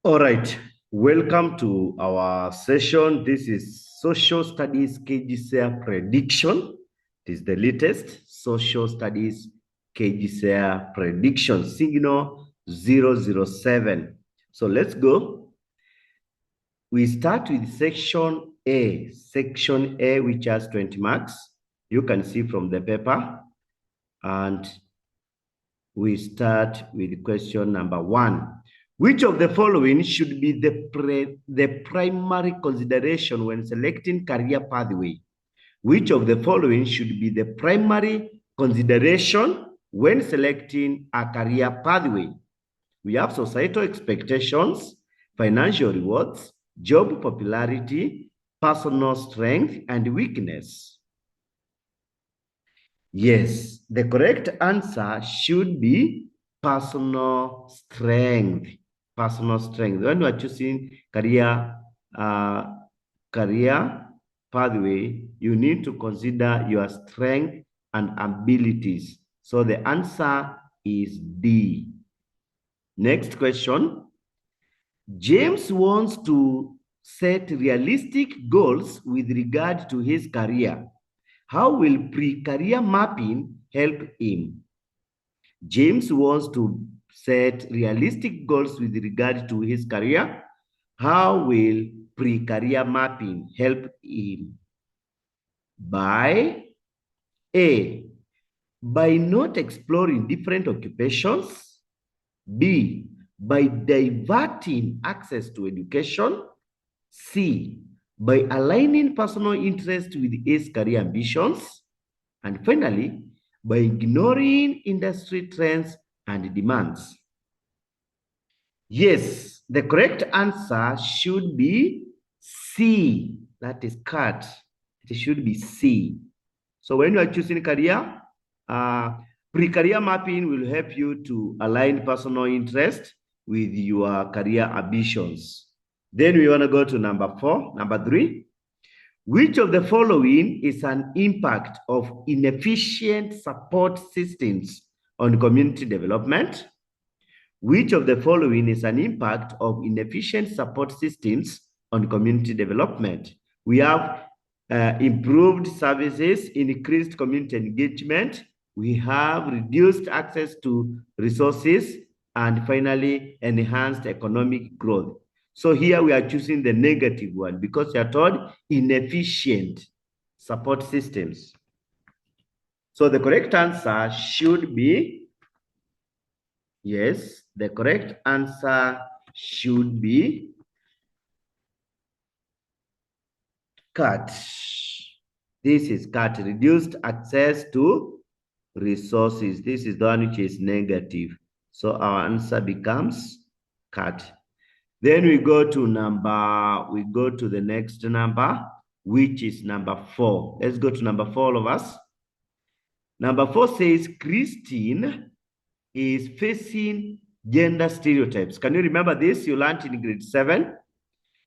All right, welcome to our session. This is Social Studies Kjsea Prediction. It is the latest Social Studies Kjsea Prediction, signal 007. So let's go. We start with section A. Section A, which has 20 marks. You can see from the paper. And we start with question number 1. Which of the following should be the primary consideration when selecting career pathway? Which of the following should be the primary consideration when selecting a career pathway? We have societal expectations, financial rewards, job popularity, personal strength, and weakness. Yes, the correct answer should be personal strength. Personal strength. When you are choosing career pathway, you need to consider your strength and abilities. So the answer is D. Next question. James wants to set realistic goals with regard to his career. How will pre-career mapping help him? James wants to set realistic goals with regard to his career. How will pre-career mapping help him? By A, by not exploring different occupations. B, by diverting access to education. C, by aligning personal interest with his career ambitions. And finally, by ignoring industry trends and demands. Yes, the correct answer should be C. That is cut. It should be C. So when you are choosing career, pre-career mapping will help you to align personal interest with your career ambitions. Then we want to go to number 3. Which of the following is an impact of inefficient support systems on community development? Which of the following is an impact of inefficient support systems on community development? We have improved services, increased community engagement. We have reduced access to resources, and finally, enhanced economic growth. So here we are choosing the negative one because we are told inefficient support systems. So the correct answer should be, yes, the correct answer should be cut. This is cut, reduced access to resources. This is the one which is negative. So our answer becomes cut. Then we go to the next number, which is number 4. Let's go to number 4, all of us. Number 4 says, Christine is facing gender stereotypes. Can you remember this? You learned in grade 7.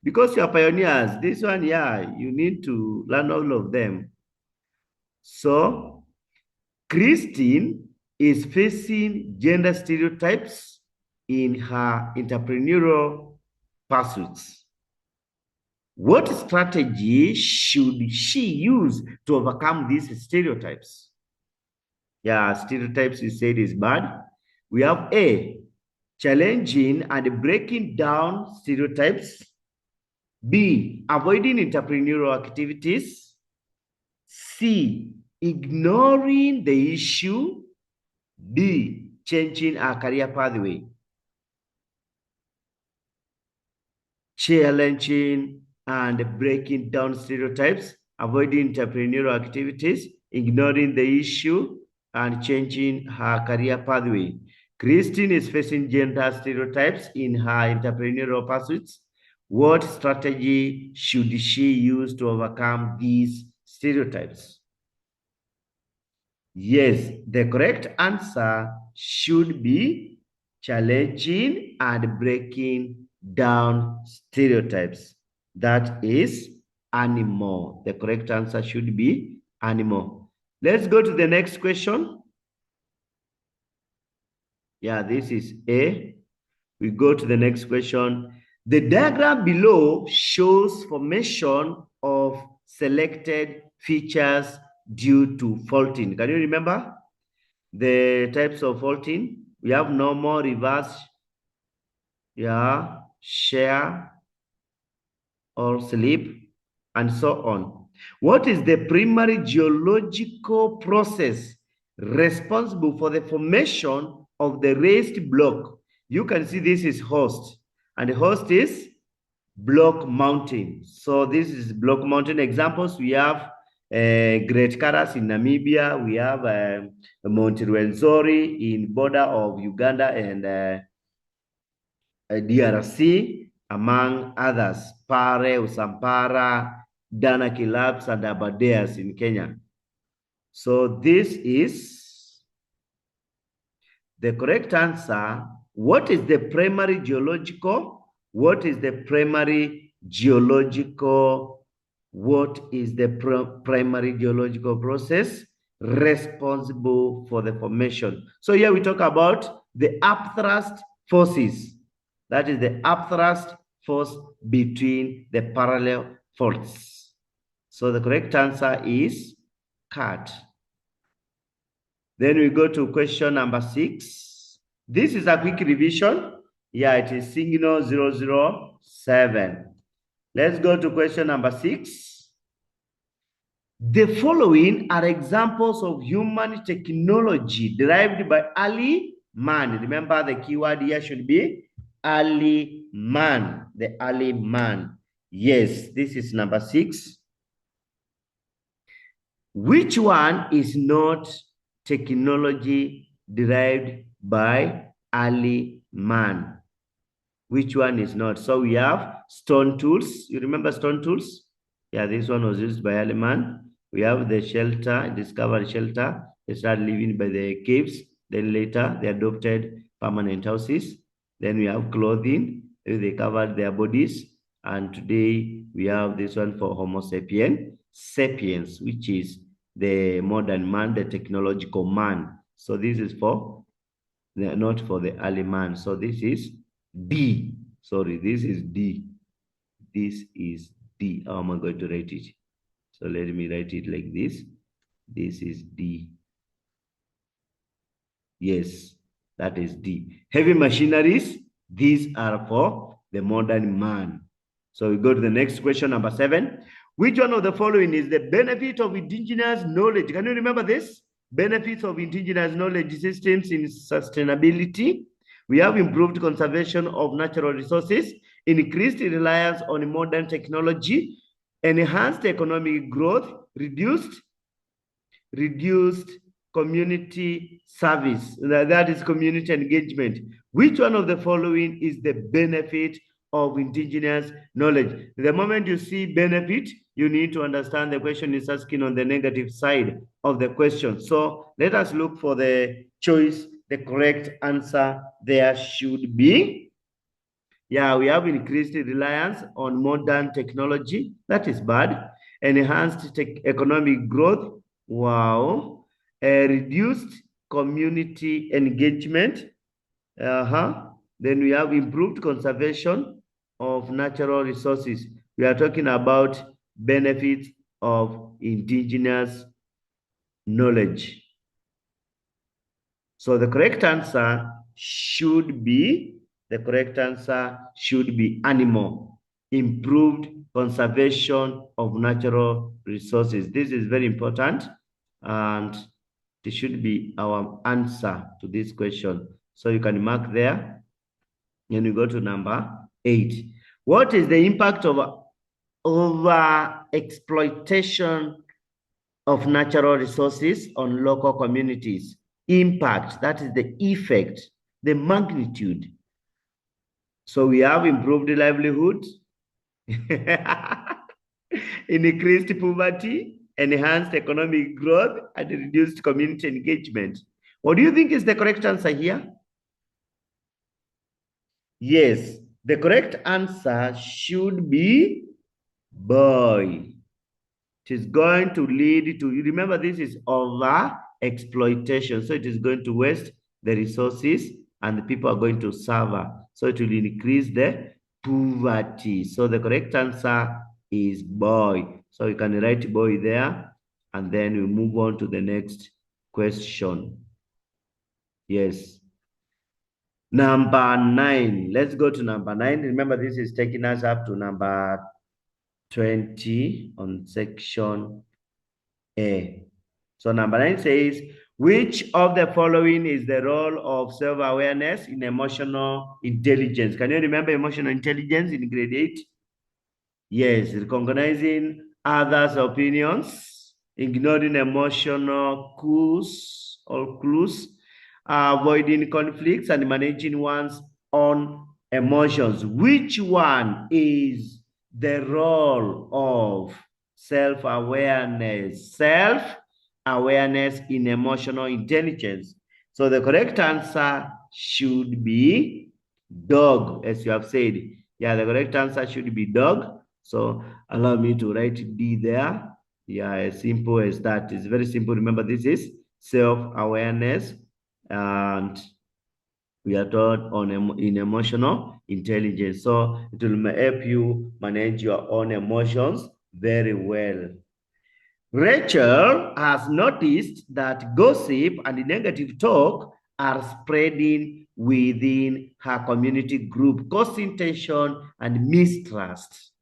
Because you are pioneers, this one, yeah, you need to learn all of them. So, Christine is facing gender stereotypes in her entrepreneurial pursuits. What strategy should she use to overcome these stereotypes? Yeah, stereotypes you said is bad. We have A, challenging and breaking down stereotypes. B, avoiding entrepreneurial activities. C, ignoring the issue. D, changing our career pathway. Challenging and breaking down stereotypes, avoiding entrepreneurial activities, ignoring the issue, and changing her career pathway. Christine is facing gender stereotypes in her entrepreneurial pursuits. What strategy should she use to overcome these stereotypes? Yes, the correct answer should be challenging and breaking down stereotypes. That is animal. The correct answer should be animal. Let's go to the next question. Yeah, this is A. We go to the next question. The diagram below shows formation of selected features due to faulting. Can you remember the types of faulting? We have normal, reverse, yeah, shear, or slip, and so on. What is the primary geological process responsible for the formation of the raised block? You can see this is host, and the host is block mountain. So this is block mountain. Examples, we have Great Karas in Namibia. We have Mount Rwenzori in border of Uganda and DRC, among others, Pare, Usampara, Danakil and Aberdares in Kenya. So this is the correct answer. What is the primary geological? What is the primary geological? What is the primary geological process responsible for the formation? So here we talk about the upthrust forces. That is the upthrust force between the parallel faults. So the correct answer is cut. Then we go to question number 6. This is a quick revision. Yeah, it is signal 007. Let's go to question number 6. The following are examples of human technology derived by early man. Remember, the keyword here should be early man, the early man. Yes, this is number 6. Which one is not technology derived by early man? Which one is not? So we have stone tools. You remember stone tools? Yeah, this one was used by early man. We have the shelter, discovered shelter. They started living by the caves. Then later they adopted permanent houses. Then we have clothing. They covered their bodies. And today we have this one for Homo sapiens, which is the modern man, the technological man. So this is for, not for the early man. So this is D. Sorry, this is D. This is D. How am I going to write it? So let me write it like this. This is D. Yes, that is D. Heavy machineries, these are for the modern man. So we go to the next question, number 7. Which one of the following is the benefit of indigenous knowledge? Can you remember this? Benefits of indigenous knowledge systems in sustainability. We have improved conservation of natural resources, increased reliance on modern technology, enhanced economic growth, reduced community service, that is community engagement. Which one of the following is the benefit of indigenous knowledge? The moment you see benefit, you need to understand the question is asking on the negative side of the question. So let us look for the choice. The correct answer there should be, yeah, we have increased reliance on modern technology. That is bad. Enhanced economic growth. Wow. Reduced community engagement. Then we have improved conservation of natural resources. We are talking about benefits of indigenous knowledge. So the correct answer should be, animal. Improved conservation of natural resources. This is very important, and it should be our answer to this question. So you can mark there, and we go to number 8. What is the impact of over exploitation of natural resources on local communities? Impact, that is the effect, the magnitude. So we have improved livelihood, increased poverty, enhanced economic growth, and reduced community engagement. What do you think is the correct answer here? Yes, the correct answer should be boy. It is going to lead to, you remember this is over exploitation. So it is going to waste the resources and the people are going to suffer. So it will increase the poverty. So the correct answer is boy. So you can write boy there, and then we move on to the next question. Yes. Number 9. Let's go to number 9. Remember, this is taking us up to number 20 on section A. So number 9 says, which of the following is the role of self-awareness in emotional intelligence? Can you remember emotional intelligence in grade 8? Yes, recognizing others' opinions, ignoring emotional clues, avoiding conflicts, and managing one's own emotions. Which one is the role of self-awareness? Self-awareness in emotional intelligence. So the correct answer should be dog, as you have said. Yeah, the correct answer should be dog. So allow me to write D there. Yeah, as simple as that. It's very simple. Remember, this is self-awareness, and we are taught on in emotional intelligence. So it will help you manage your own emotions very well. Rachel has noticed that gossip and negative talk are spreading within her community group, causing tension and mistrust.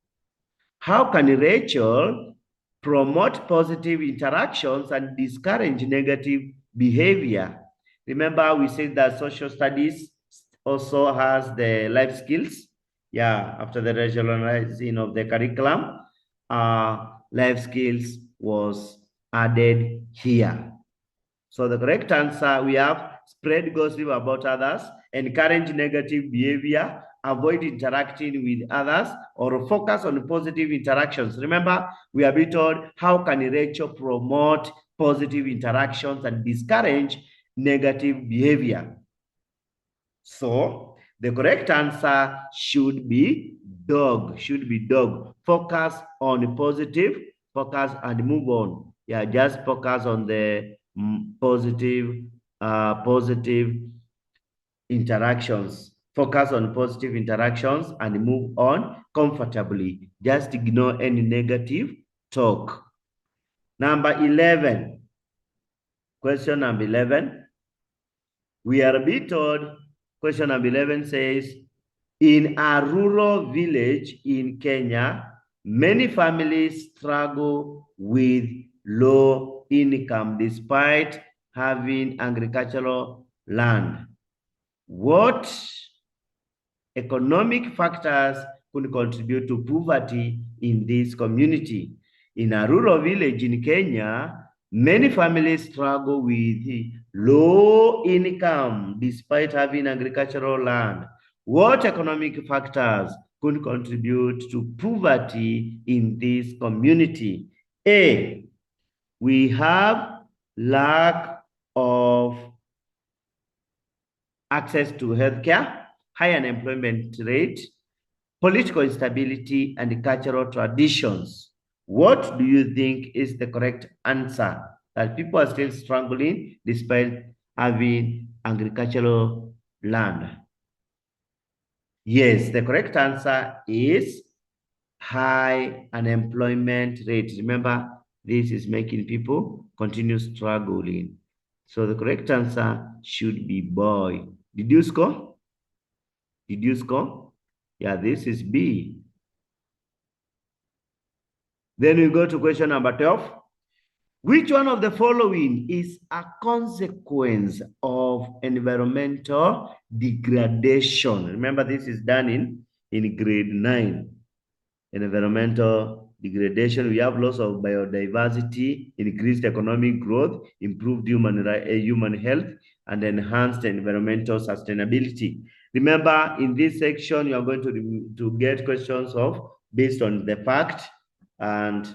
How can Rachel promote positive interactions and discourage negative behavior? Remember, we said that social studies also has the life skills. Yeah, after the regionalizing of the curriculum, life skills was added here. So the correct answer, we have spread gossip about others, encourage negative behavior, avoid interacting with others, or focus on positive interactions. Remember, we have been told how can Rachel promote positive interactions and discourage negative behavior. So the correct answer should be dog, Focus on positive, focus and move on. Yeah, just focus on the positive interactions. Focus on positive interactions and move on comfortably. Just ignore any negative talk. Number 11. Question number 11. We are being told, question number 11 says, in a rural village in Kenya, many families struggle with low income despite having agricultural land. What economic factors could contribute to poverty in this community? In a rural village in Kenya, many families struggle with low income despite having agricultural land. What economic factors could contribute to poverty in this community? A, we have lack of access to healthcare, high unemployment rate, political instability, and cultural traditions. What do you think is the correct answer? That people are still struggling despite having agricultural land. Yes, the correct answer is high unemployment rate. Remember, this is making people continue struggling. So the correct answer should be boy. Did you score? Did you score? Yeah, this is B. Then we go to question number 12. Which one of the following is a consequence of environmental degradation? Remember, this is done in grade 9. Environmental degradation, we have loss of biodiversity, increased economic growth, improved human health, and enhanced environmental sustainability. Remember, in this section, you are going to get questions of based on the fact and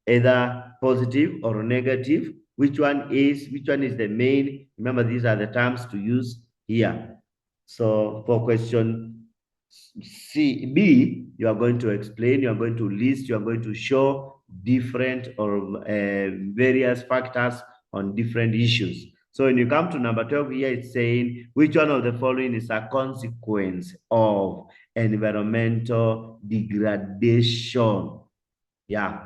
either positive or negative. Which one is the main? Remember, these are the terms to use here. So for question B, you are going to explain, you are going to list, you are going to show different or various factors on different issues. So when you come to number 12 here, it's saying, which one of the following is a consequence of environmental degradation. Yeah.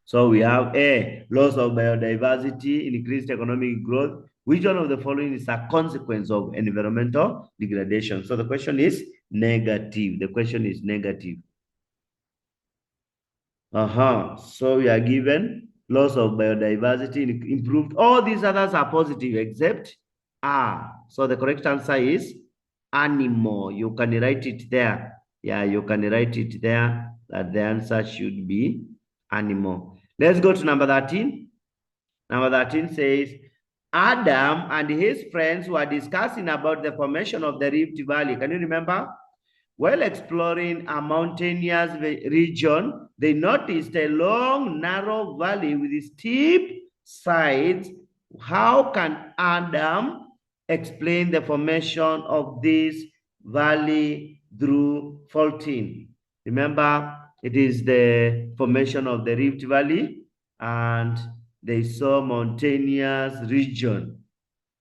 So we have A, loss of biodiversity, increased economic growth. Which one of the following is a consequence of environmental degradation? So the question is negative. The question is negative. So we are given loss of biodiversity, improved. All these others are positive except A. So the correct answer is animal. You can write it there. Yeah, you can write it there that the answer should be animal. Let's go to number 13. Number 13 says, Adam and his friends were discussing about the formation of the Rift Valley. Can you remember? While exploring a mountainous region, they noticed a long, narrow valley with steep sides. How can Adam explain the formation of this valley through faulting? Remember, it is the formation of the Rift Valley, and they saw mountainous region.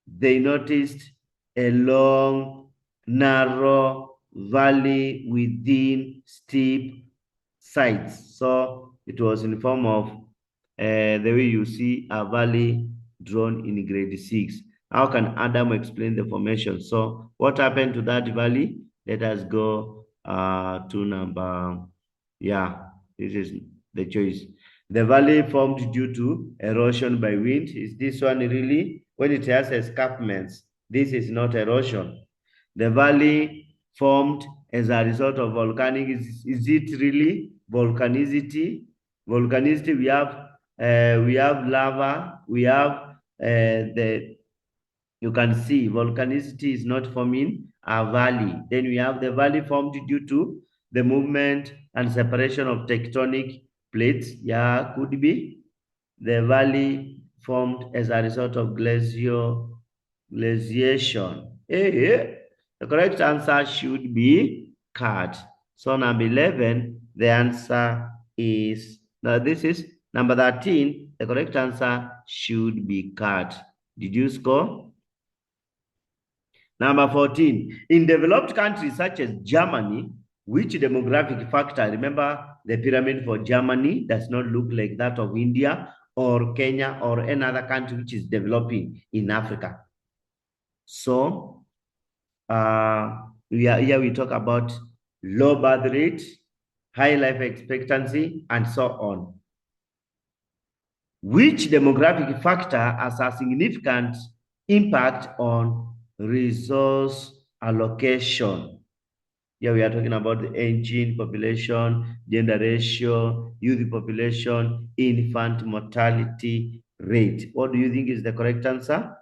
They noticed a long, narrow valley within steep sides. So it was in form of the way you see a valley drawn in grade 6. How can Adam explain the formation? So what happened to that valley? Let us go to number, yeah, this is the choice. The valley formed due to erosion by wind. Is this one really? When it has escarpments, this is not erosion. The valley formed as a result of volcanic. Is it really volcanicity? Volcanicity, we have lava, we have you can see volcanicity is not forming a valley. Then we have the valley formed due to the movement and separation of tectonic plates. Yeah, could be. The valley formed as a result of glaciation. The correct answer should be cut. So number 11, the answer is, now this is number 13, the correct answer should be cut. Did you score? Number 14, in developed countries such as Germany, which demographic factor, remember the pyramid for Germany does not look like that of India or Kenya or any other country which is developing in Africa. So we talk about low birth rate, high life expectancy, and so on. Which demographic factor has a significant impact on resource allocation? Here we are talking about the aging population, gender ratio, youth population, infant mortality rate. What do you think is the correct answer?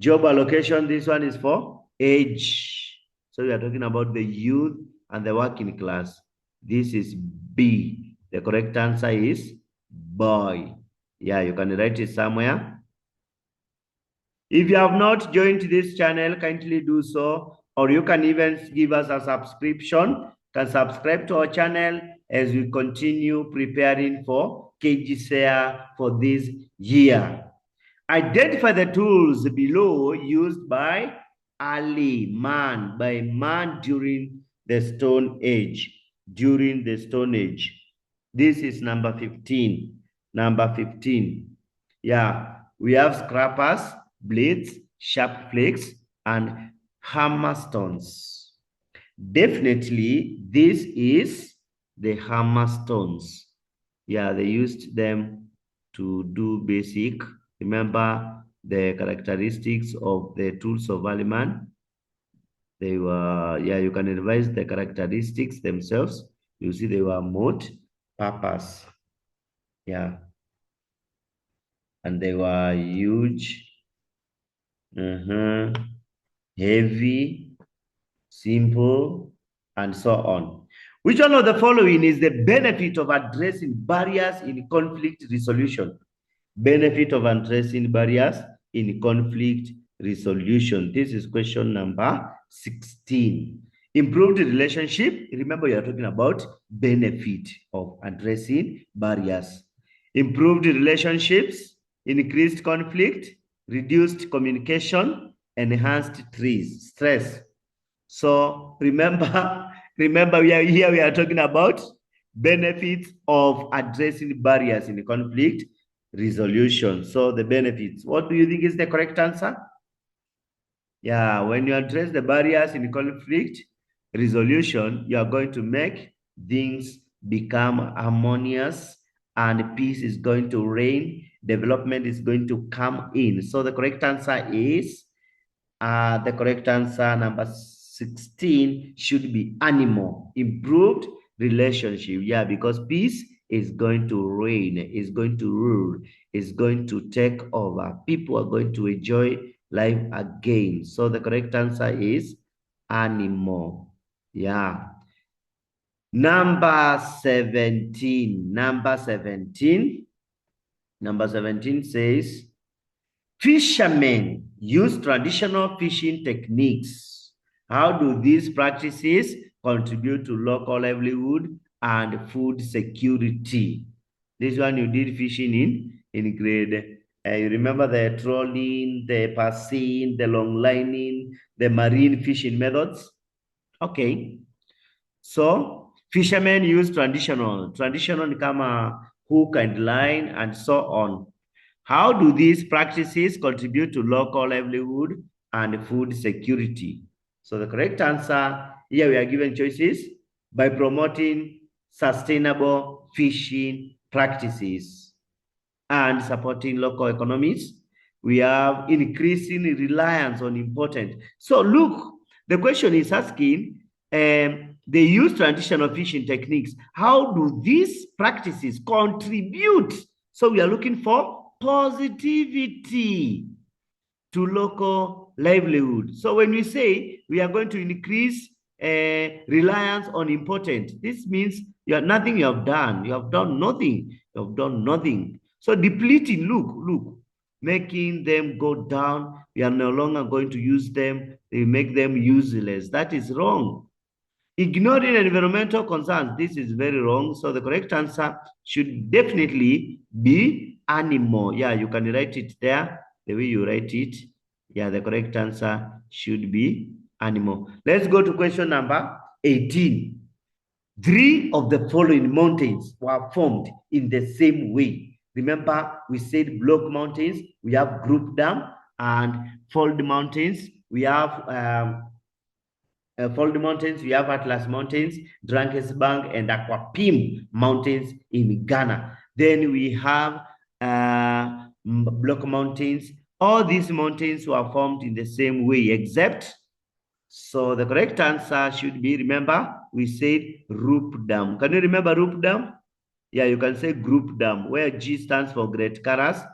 Job allocation, this one is for age. So we are talking about the youth and the working class. This is B. The correct answer is boy. Yeah, you can write it somewhere. If you have not joined this channel, kindly do so, or you can even give us a subscription. Can subscribe to our channel as we continue preparing for Kjsea for this year. Identify the tools below used by early man, by man during the Stone Age. During the Stone Age. This is number 15. Number 15. Yeah, we have scrapers, blades, sharp flakes, and hammerstones. Definitely, this is the hammerstones. Yeah, they used them to do basic. Remember the characteristics of the tools of early man. They were, yeah, you can revise the characteristics themselves. You see they were multi-purpose. Yeah. And they were huge, heavy, simple, and so on. Which one of the following is the benefit of addressing barriers in conflict resolution? Benefit of addressing barriers in conflict resolution. This is question number 16. Improved relationship. Remember, you are talking about benefit of addressing barriers. Improved relationships, increased conflict, reduced communication, enhanced stress. So remember, remember we are talking about benefits of addressing barriers in conflict resolution. So the benefits, what do you think is the correct answer? Yeah, when you address the barriers in conflict resolution, you are going to make things become harmonious and peace is going to reign, development is going to come in. So the correct answer is the correct answer, number 16, should be animal. Improved relationship. Yeah, because peace is going to reign, is going to rule, is going to take over. People are going to enjoy life again. So the correct answer is animal. Yeah. Number 17. Number 17. Number 17 says, fishermen use traditional fishing techniques. How do these practices contribute to local livelihood and food security? This one you did fishing in grade. You remember the trolling, the passing, the long lining, the marine fishing methods? Okay. So fishermen use traditional kama hook and line and so on. How do these practices contribute to local livelihood and food security? So the correct answer, here we are given choices by promoting sustainable fishing practices and supporting local economies. We have increasing reliance on imported. So look, the question is asking, they use traditional fishing techniques. How do these practices contribute? So we are looking for positivity to local livelihood. So when we say we are going to increase reliance on imported, this means you have nothing you have done. You have done nothing. You have done nothing. So depleting, look, making them go down. We are no longer going to use them. They make them useless. That is wrong. Ignoring environmental concerns, this is very wrong. So the correct answer should definitely be animal. Yeah, you can write it there, the way you write it. Yeah, the correct answer should be animal. Let's go to question number 18. Three of the following mountains were formed in the same way. Remember, we said block mountains, we have group dam, and fold mountains, we have Fold Mountains, we have Atlas Mountains, Drankesbank, and Aquapim Mountains in Ghana. Then we have Block Mountains. All these mountains were formed in the same way, except, so the correct answer should be, remember, we said Roop Dam. Can you remember Roop Dam? Yeah, you can say Group Dam, where G stands for Great Karas.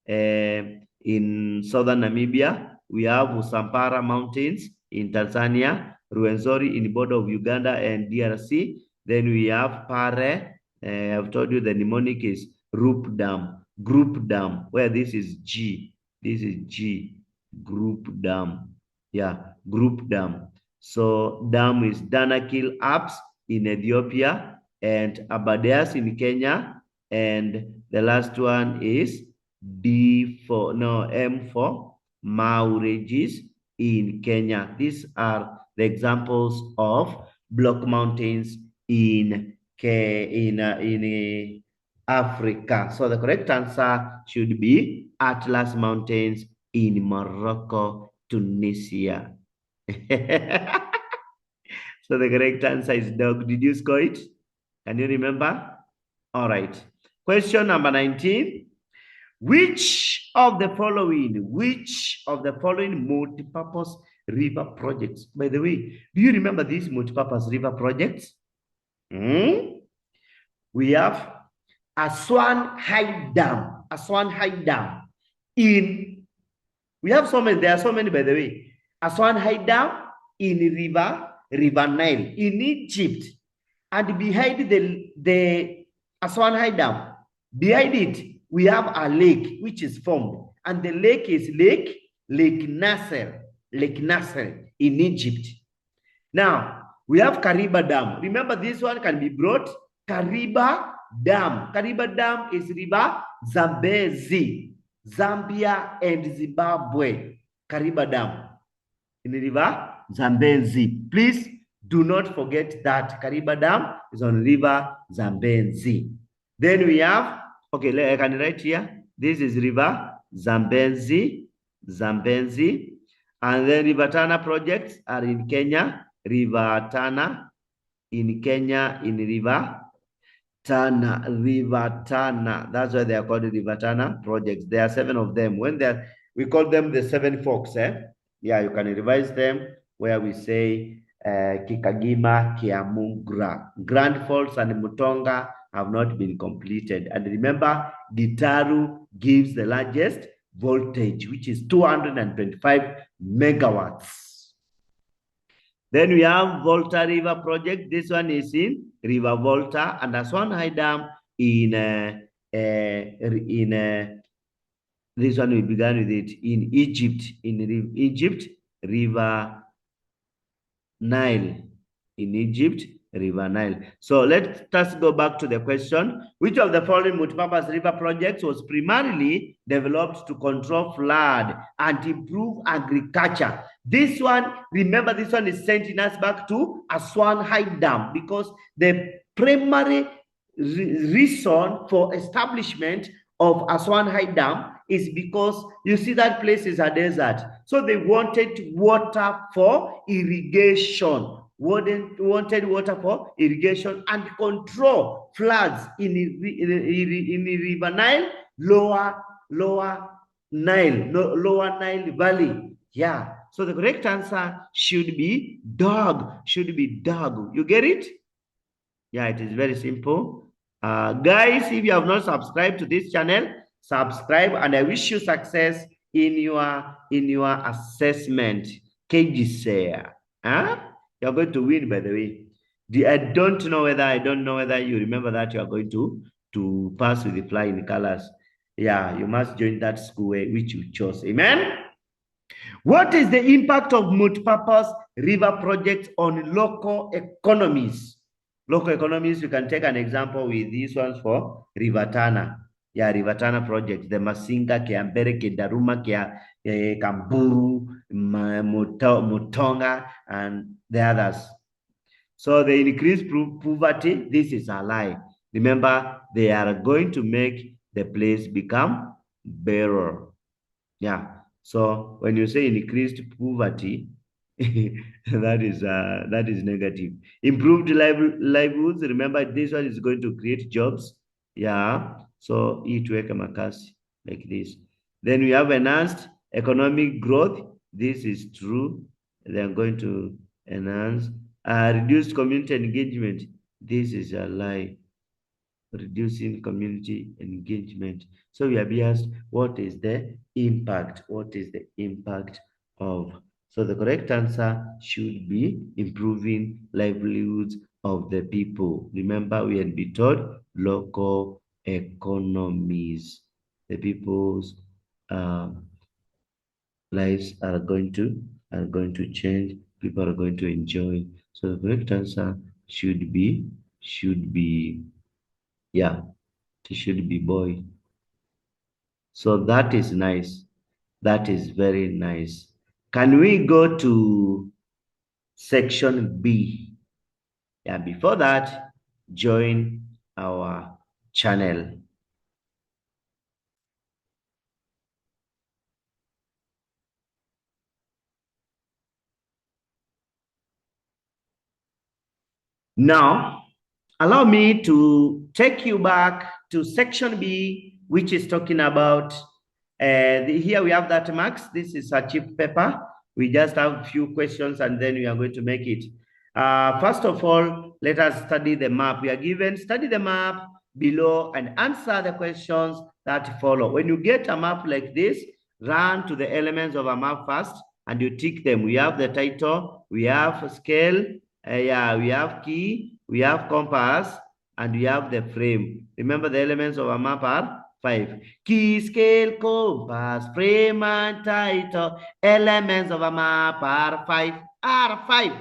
In southern Namibia, we have Usampara Mountains in Tanzania, Ruwenzori in the border of Uganda and DRC. Then we have Pare. I've told you the mnemonic is Roop Dam, Group Dam, where this is G. This is G, Group Dam. Yeah, Group Dam. So dam is Danakil Apps in Ethiopia and Aberdares in Kenya. And the last one is M for Mau Regis in Kenya. These are the examples of block mountains in Africa. So the correct answer should be Atlas Mountains in Morocco, Tunisia. So the correct answer is dog. Did you score it? Can you remember? All right. Question number 19. Which of the following multipurpose river projects? By the way, do you remember these multipurpose river projects? We have Aswan High Dam. Aswan High Dam. We have so many, there are so many, by the way. Aswan High Dam in River Nile in Egypt. And behind the Aswan High Dam, behind it, we have a lake which is formed. And the lake is Lake Nasser in Egypt. Now, we have Kariba Dam. Remember, this one can be brought. Kariba Dam. Kariba Dam is River Zambezi, Zambia and Zimbabwe. Kariba Dam in the River Zambezi. Please do not forget that Kariba Dam is on River Zambezi. Then we have, okay, I can write here. This is River Zambezi, Zambezi. And then River Tana projects are in Kenya. River Tana in Kenya, in River Tana. That's why they are called River Tana projects. There are 7 of them. We call them the 7 forks. Yeah, you can revise them where we say Kikagima, Kiamugra. Grand Falls and Mutonga have not been completed. And remember, Gitaru gives the largest voltage, which is 225 megawatts. Then we have Volta River project. This one is in River Volta, and Aswan High Dam this one we began with it in Egypt, River Nile, in Egypt, River Nile. So let us go back to the question. Which of the following multipurpose river projects was primarily developed to control flood and improve agriculture? This one, remember, this one is sending us back to Aswan High Dam, because the primary reason for establishment of Aswan High Dam is because you see that place is a desert. So they wanted water for irrigation. Wanted water for irrigation and control floods in the River Nile, lower Nile Valley. Yeah. So the correct answer should be dog. You get it? Yeah, it is very simple. Guys, if you have not subscribed to this channel, subscribe, and I wish you success in your assessment. Kjsea. You're going to win, by the way. I don't know whether you remember that you are going to pass with the flying colors. Yeah, you must join that school which you chose. Amen. What is the impact of multipurpose river projects on local economies? Local economies, you can take an example with these ones for River Tana. Yeah, River Tana projects, the Masinga, Kiambere, Daruma, Kamburu, Mutonga, and the others. So the increased poverty, this is a lie. Remember, they are going to make the place become better. Yeah. So when you say increased poverty, that is negative. Improved livelihoods. Remember, this one is going to create jobs. Yeah. So it work makasi like this. Then we have enhanced economic growth. This is true. They are going to enhance reduced community engagement. This is a lie. Reducing community engagement. So we are being asked, what is the impact? What is the impact of? So the correct answer should be improving livelihoods of the people. Remember, we had been taught local economies. The people's lives are going to change. People are going to enjoy. So the correct answer should be yeah, it should be boy. So that is nice. That is very nice. Can we go to section B? Yeah, before that, join our channel. Now, allow me to take you back to section B, which is talking about, here we have that marks. This is a cheap paper. We just have a few questions and then we are going to make it. First of all, let us study the map. We are given, study the map below and answer the questions that follow. When you get a map like this, run to the elements of a map first and you tick them. We have the title, we have scale, yeah, we have key, we have compass, and we have the frame. Remember, the elements of a map are 5. Key, scale, compass, frame, and title. Elements of a map are 5.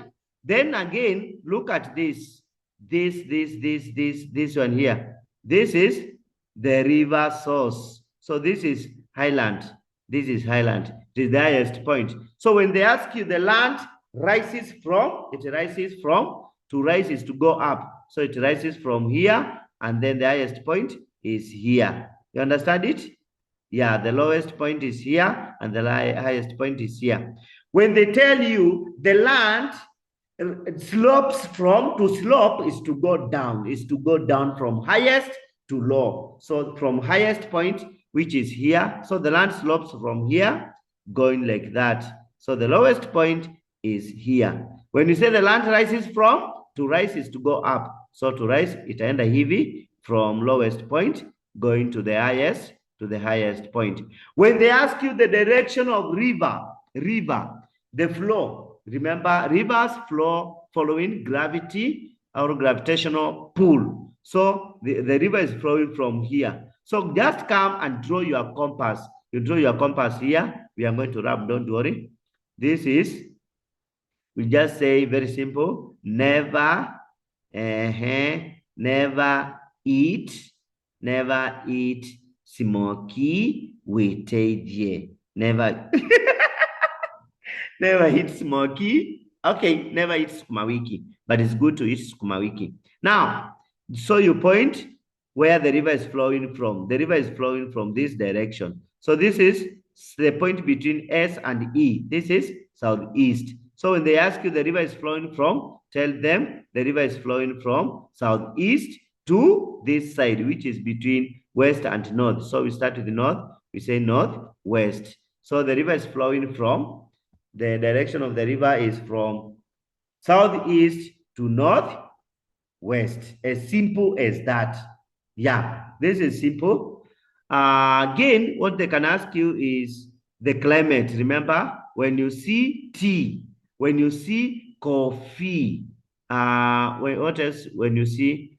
Then again, look at this. This one here. This is the river source. So this is highland. This is highland. It is the highest point. So when they ask you the land rises from, to rise is to go up. So it rises from here, and then the highest point is here. You understand it? Yeah, the lowest point is here, and the highest point is here. When they tell you the land slopes from, to slope is to go down, from highest to low. So from highest point, which is here, so the land slopes from here, going like that. So the lowest point is here. When you say the land rises from, to rise is to go up. So to rise, it enda hivi from lowest point going to the highest point. When they ask you the direction of river, the flow, remember rivers flow following gravity or gravitational pull. So the river is flowing from here. So just come and draw your compass. You draw your compass here. We are going to rub, don't worry. This is, we just say very simple, never, never eat, smoky witeje. Never, never eat smoky. Okay, never eat sukuma wiki, but it's good to eat sukuma wiki. Now, so you point where the river is flowing from. The river is flowing from this direction. So this is the point between S and E. This is southeast. So when they ask you the river is flowing from, tell them the river is flowing from southeast to this side, which is between west and north. So we start with the north, we say northwest. So the river is flowing from, the direction of the river is from southeast to northwest. As simple as that. Yeah, this is simple. Again, what they can ask you is the climate. Remember, when you see tea, when you see coffee, what else? When you see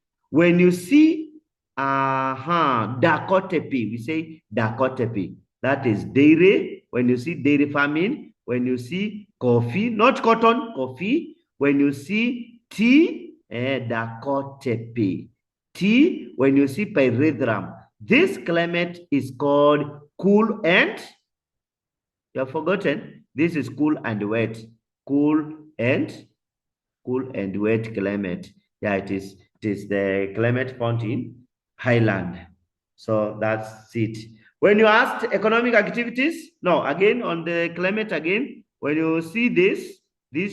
Dakotepi, we say Dakotepi. That is dairy. When you see dairy farming, when you see coffee, not cotton, coffee. When you see tea, Dakotepi. Tea, when you see pyrethrum. This climate is called cool and, you have forgotten, this is cool and wet. Cool and wet climate. Yeah, it is the climate found in highland. So that's it. When you asked economic activities, no, again on the climate again, when you see these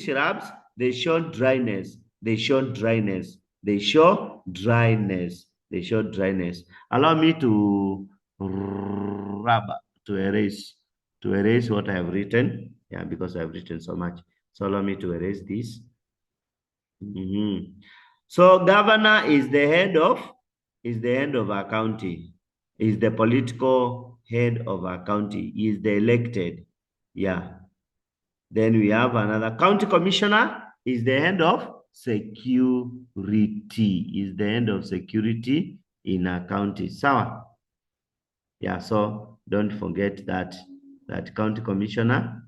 shrubs, they show dryness. They show dryness. They show dryness. They show dryness. Allow me to rub, to erase what I have written. Yeah, because I have written so much. So allow me to erase this. So governor is the head of our county, is the political head of our county, is the elected. Yeah. Then we have another county commissioner, is the head of security, is the head of security in our county. Sawa. Yeah, so don't forget that county commissioner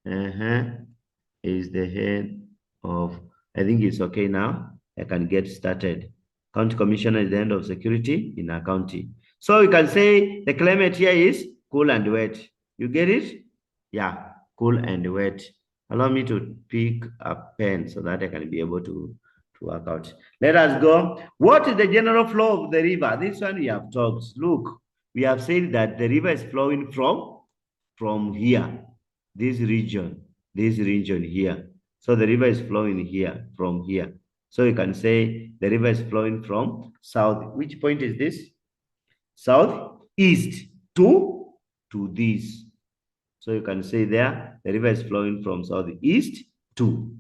is the head of, I think it's okay now. I can get started. County commissioner is the head of security in our county. So you can say the climate here is cool and wet. You get it? Yeah, cool and wet. Allow me to pick a pen so that I can be able to work out. Let us go. What is the general flow of the river? This one we have talked. Look, we have said that the river is flowing from here, this region here. So the river is flowing here, from here. So you can say the river is flowing from south. Which point is this? Southeast to this. So you can say there, the river is flowing from southeast to.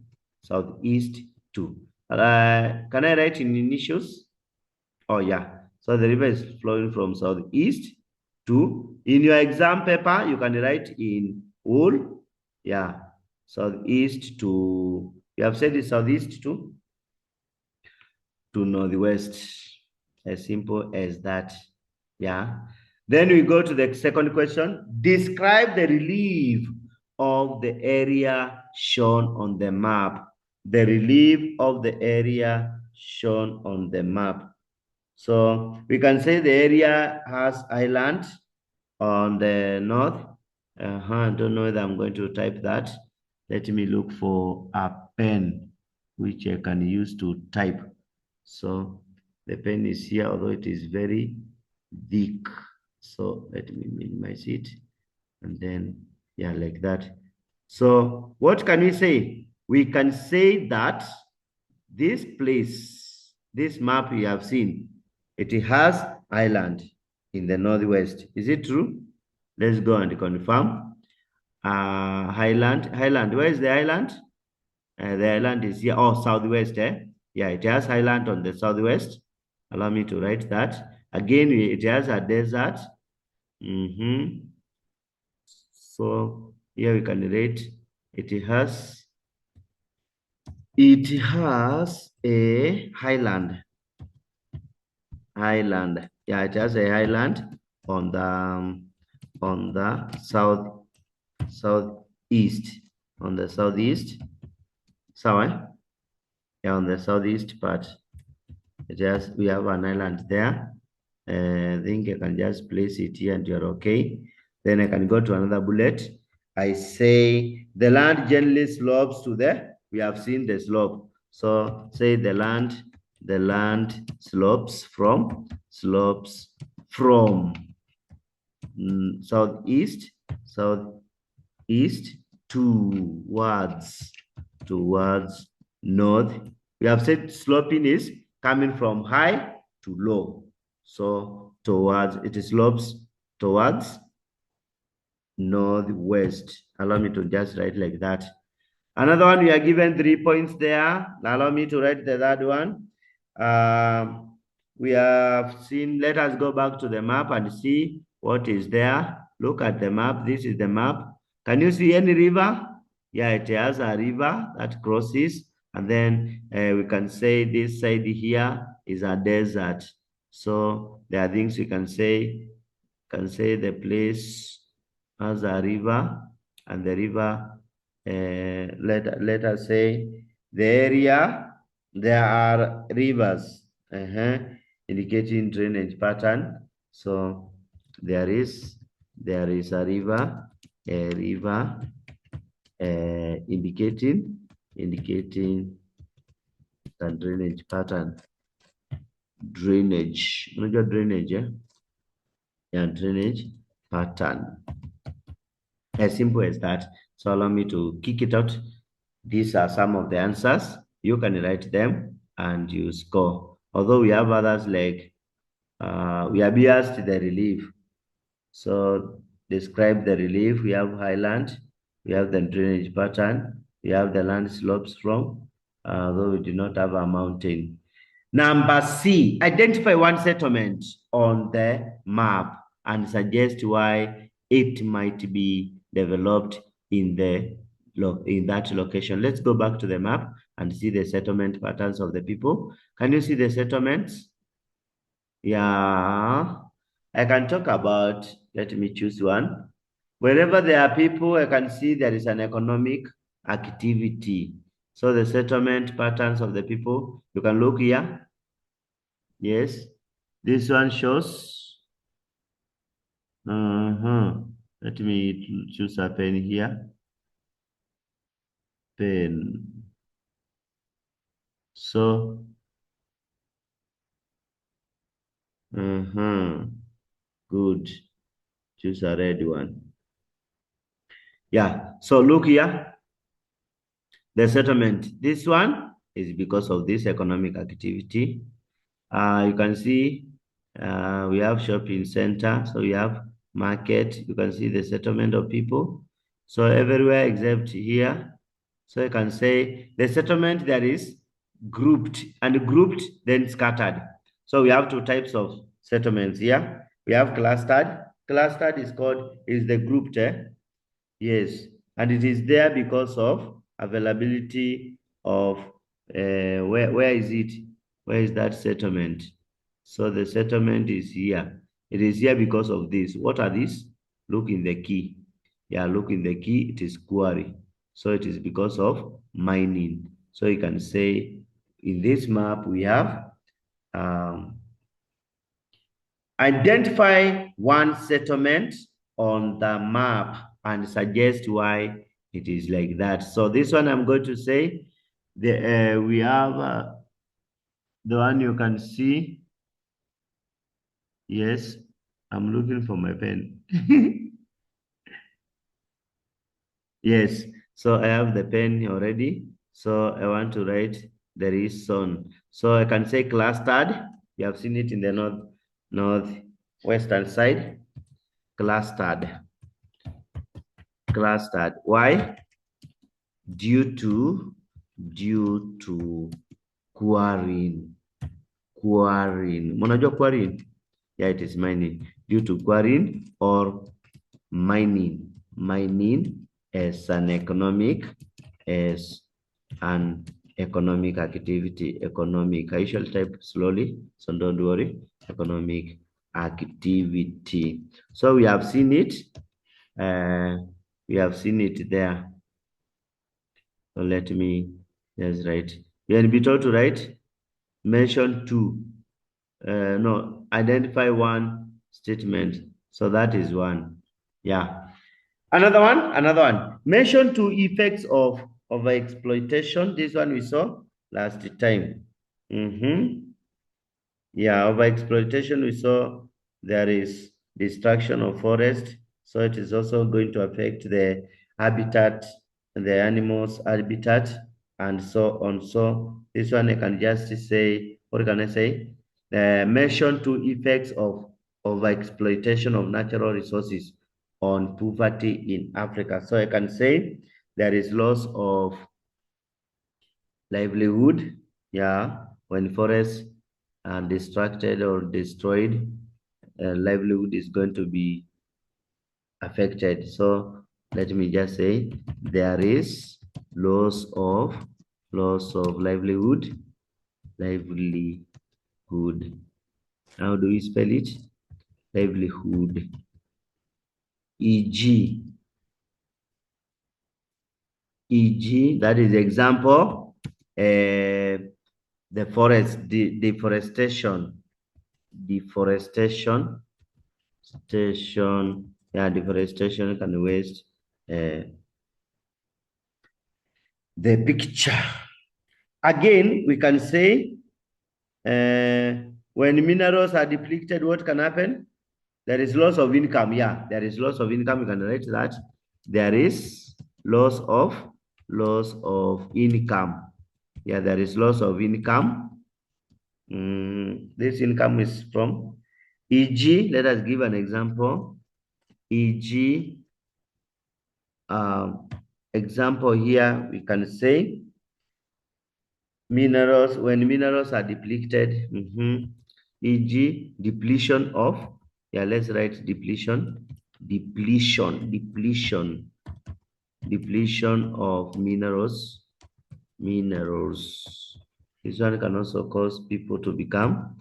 Can I write in initials? Oh, yeah. So the river is flowing from southeast to, in your exam paper, you can write in whole, yeah, southeast to, you have said it's southeast to northwest. As simple as that. Yeah. Then we go to the second question. Describe the relief of the area shown on the map. The relief of the area shown on the map. So we can say the area has island on the north, I don't know whether I'm going to type that. Let me look for a pen which I can use to type. So the pen is here, although it is very thick. So let me minimize it and then, yeah, like that. So what can we say? We can say that this place, this map you have seen, it has island in the northwest. Is it true? Let's go and confirm. Highland. Where is the island? The island is here. Oh, southwest. Yeah, it has highland on the southwest. Allow me to write that. Again, it has a desert. So here we can rate. It has a highland. Highland. Yeah, it has a highland on the southeast. On the southeast. Sorry. Yeah, on the southeast part. We have an island there. I think I can just place it here and you're okay. Then I can go to another bullet. I say the land generally slopes to we have seen the slope. So say the land slopes from southeast, southeast towards north. We have said sloping is coming from high to low. So it slopes towards northwest. Allow me to just write like that. Another one, we are given 3 points there. Allow me to write the third one. We have seen, let us go back to the map and see what is there. Look at the map. This is the map. Can you see any river? Yeah, it has a river that crosses. And then we can say this side here is a desert. So there are things we can say. The place has a river, and the river, let us say, the area, there are rivers, indicating drainage pattern. So there is a river, indicating the drainage pattern. Drainage, unajua drainage, yeah, drainage pattern. As simple as that. So allow me to kick it out. These are some of the answers. You can write them and you score. Although we have others like we are biased the relief. So describe the relief. We have highland. We have the drainage pattern. We have the land slopes from, though we do not have a mountain. Number C, identify one settlement on the map and suggest why it might be developed in that location. Let's go back to the map and see the settlement patterns of the people. Can you see the settlements? Yeah, I can talk about, let me choose one. Wherever there are people, I can see there is an economic activity. So the settlement patterns of the people, you can look here. Yes, this one shows. Let me choose a pen here. Pen. So, good. Choose a red one. Yeah. So look here. The settlement. This one is because of this economic activity. You can see we have shopping center, so we have market. You can see the settlement of people. So everywhere except here. So you can say the settlement there is grouped and grouped, then scattered. So we have two types of settlements here. We have clustered. Clustered is the grouped. Yes, and it is there because of availability of where is it? Where is that settlement? So the settlement is here. It is here because of this. What are these? Look in the key. Yeah, look in the key. It is quarry. So it is because of mining. So you can say in this map we have um, identify one settlement on the map and suggest why it is like that. So this one I'm going to say we have the one you can see. Yes, I'm looking for my pen. Yes, so I have the pen already. So I want to write there is sun. So I can say clustered. You have seen it in the northwestern side. Clustered. Clustered. Why? Due to due to quarrying. Quarrying. Mnajua quarrying? Yeah, it is mining. Due to quarrying or mining. Mining as an economic activity. Economic. I shall type slowly, so don't worry. Economic activity. So we have seen it. Uh, we have seen it there. So let me just write. You can be told to write. Mention two. No, identify one statement. So that is one. Yeah. Another one. Mention two effects of exploitation. This one we saw last time. Yeah, overexploitation, we saw there is destruction of forest, so it is also going to affect the habitat, the animals' habitat, and so on. So this one I can just say, what can I say? Mention two effects of overexploitation of natural resources on poverty in Africa. So I can say there is loss of livelihood, yeah, when forests are destructed or destroyed, livelihood is going to be affected. So let me just say there is loss of livelihood, livelihood. How do we spell it? Livelihood. E.g. E.g. That is example. The forest deforestation, yeah, deforestation can waste the picture. Again, we can say when minerals are depleted, what can happen? There is loss of income. Yeah, there is loss of income. You can write that. There is loss of income. Yeah, there is loss of income. This income is from e.g. Let us give an example. E.g. Example here, we can say minerals, when minerals are depleted, e.g. depletion of, yeah, let's write depletion of minerals. This one can also cause people to become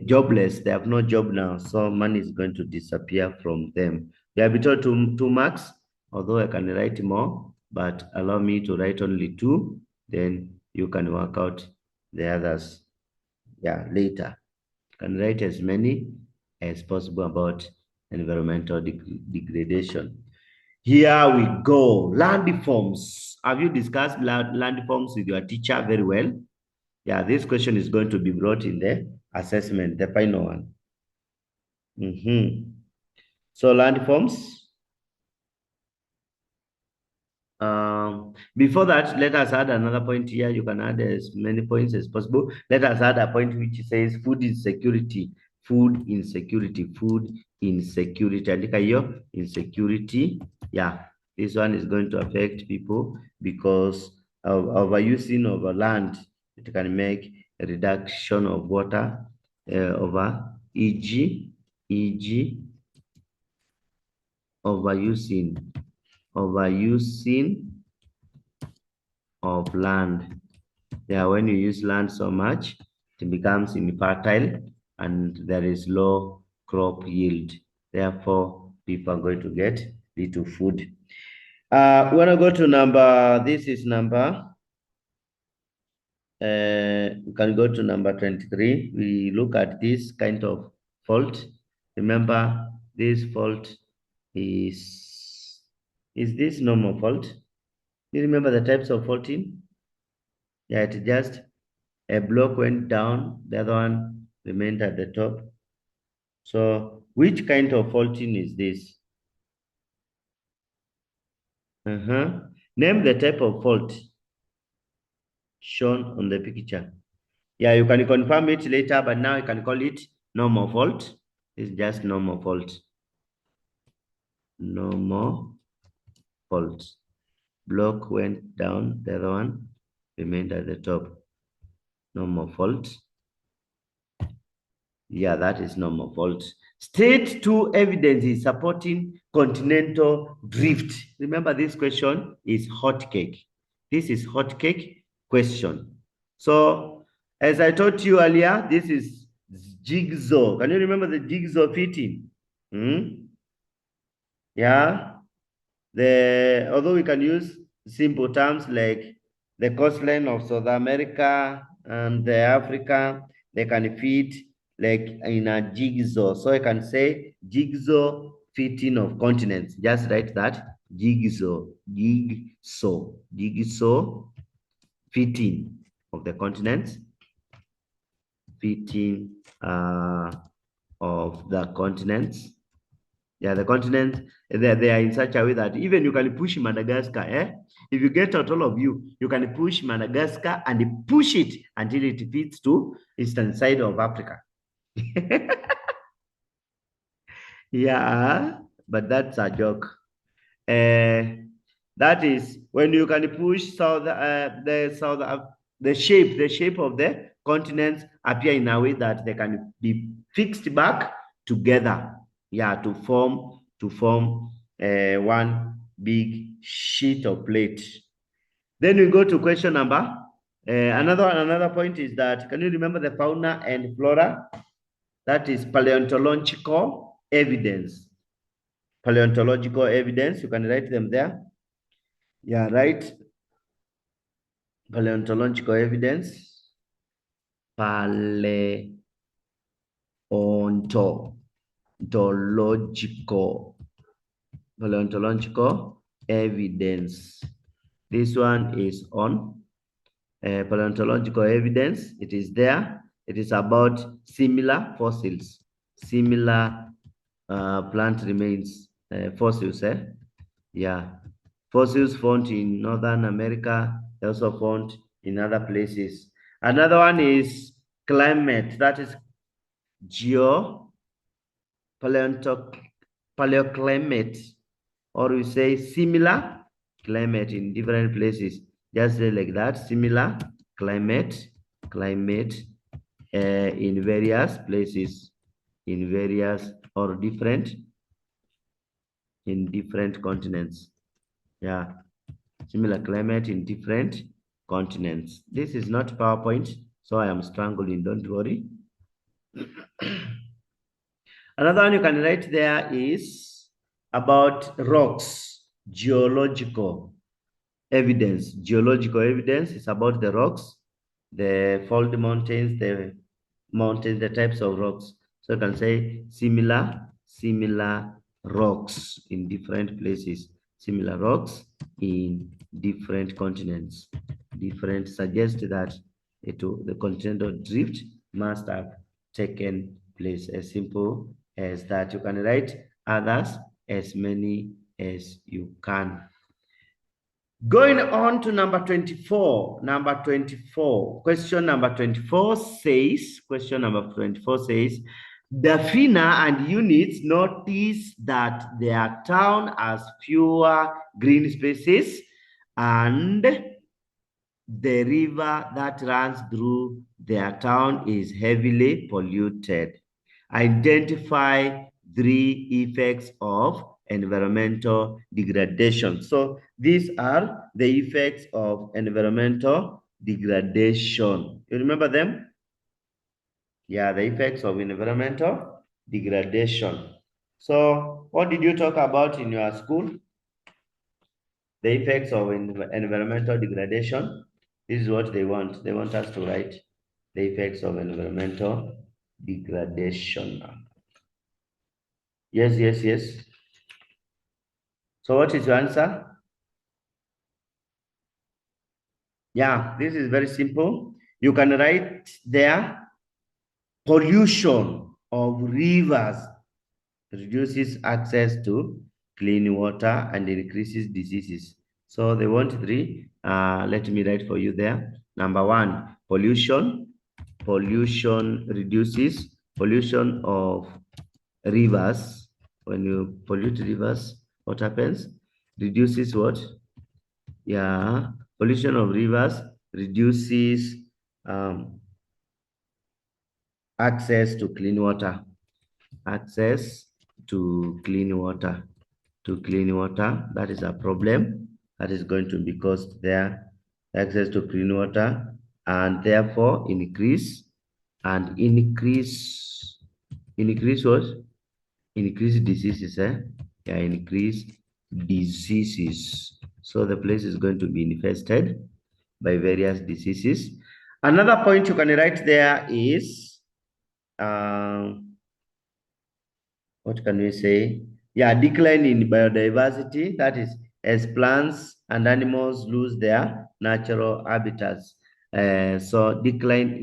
jobless. They have no job now, so money is going to disappear from them. They are between two marks, although I can write more, but allow me to write only two, then you can work out the others. Yeah, later. You can write as many as possible about environmental degradation. Here we go. Landforms. Have you discussed landforms with your teacher very well? Yeah, this question is going to be brought in the assessment, the final one. So landforms. Before that, let us add another point here. You can add as many points as possible. Let us add a point which says food insecurity. Food insecurity. Food insecurity. Andika hiyo insecurity. Yeah, this one is going to affect people because of overusing of land. It can make a reduction of water over e.g. overusing of land. Yeah, when you use land so much, it becomes infertile and there is low crop yield. Therefore, people are going to get little food. We want to go to number, this is number, we can go to number 23. We look at this kind of fault. Remember, this fault is Is this normal fault? Do you remember the types of faulting? Yeah, it just a block went down, the other one remained at the top. So which kind of faulting is this? Name the type of fault shown on the picture. Yeah, you can confirm it later, but now you can call it normal fault. It's just normal fault. Normal fault. Block went down, the other one remained at the top. Normal fault. Yeah, that is normal fault. State two evidences supporting continental drift. Remember, this question is hot cake. This is hot cake question. So, as I taught you earlier, this is jigsaw. Can you remember the jigsaw fitting? Hmm? Yeah. Although we can use simple terms like the coastline of South America and the Africa, they can fit like in a jigsaw. So I can say jigsaw fitting of continents. Just write that jigsaw, jigsaw fitting of the continents, fitting of the continents. Yeah, the continents, they are in such a way that even you can push Madagascar, eh? If you get out all of you, you can push Madagascar and push it until it fits to eastern side of Africa. Yeah, but that's a joke. That is when you can push the shape of the continents appear in a way that they can be fixed back together. Yeah, to form one big sheet of plate. Then we go to question number. Another point is that can you remember the fauna and flora? That is paleontological evidence. Paleontological evidence. You can write them there. Yeah, right. Paleontological evidence. Paleontological evidence. This one is on paleontological evidence. It is there. It is about similar fossils, similar plant remains, fossils. Yeah, fossils found in Northern America, they also found in other places. Another one is climate, that is geo paleoclimate, or we say similar climate in different places. Just say like that, similar climate, in various places, in various or different, in different continents. Yeah, similar climate in different continents. This is not PowerPoint, so I am struggling, don't worry. Another one you can write there is about rocks, geological evidence. Geological evidence is about the rocks, the fold mountains, the types of rocks. So you can say similar rocks in different places, similar rocks in different continents. Different suggest that the continental drift must have taken place. As simple as that. You can write others as many as you can. Going on to number 24. Question number 24 says, the FINA and units notice that their town has fewer green spaces and the river that runs through their town is heavily polluted. Identify three effects of environmental degradation. So these are the effects of environmental degradation. You remember them? Yeah, the effects of environmental degradation. So what did you talk about in your school? The effects of environmental degradation. This is what they want. They want us to write the effects of environmental degradation. Yes. So what is your answer? Yeah, this is very simple. You can write there pollution of rivers reduces access to clean water and increases diseases. So they want three. Let me write for you there. Number one, pollution. Pollution reduces pollution of rivers. When you pollute rivers, what happens? Reduces what? Yeah, pollution of rivers reduces um, access to clean water. Access to clean water. To clean water, that is a problem that is going to be caused there. Access to clean water, and therefore increase what? Increase diseases, eh? Yeah, increase diseases. So the place is going to be infested by various diseases. Another point you can write there is, what can we say? Yeah, decline in biodiversity. That is, as plants and animals lose their natural habitats. So decline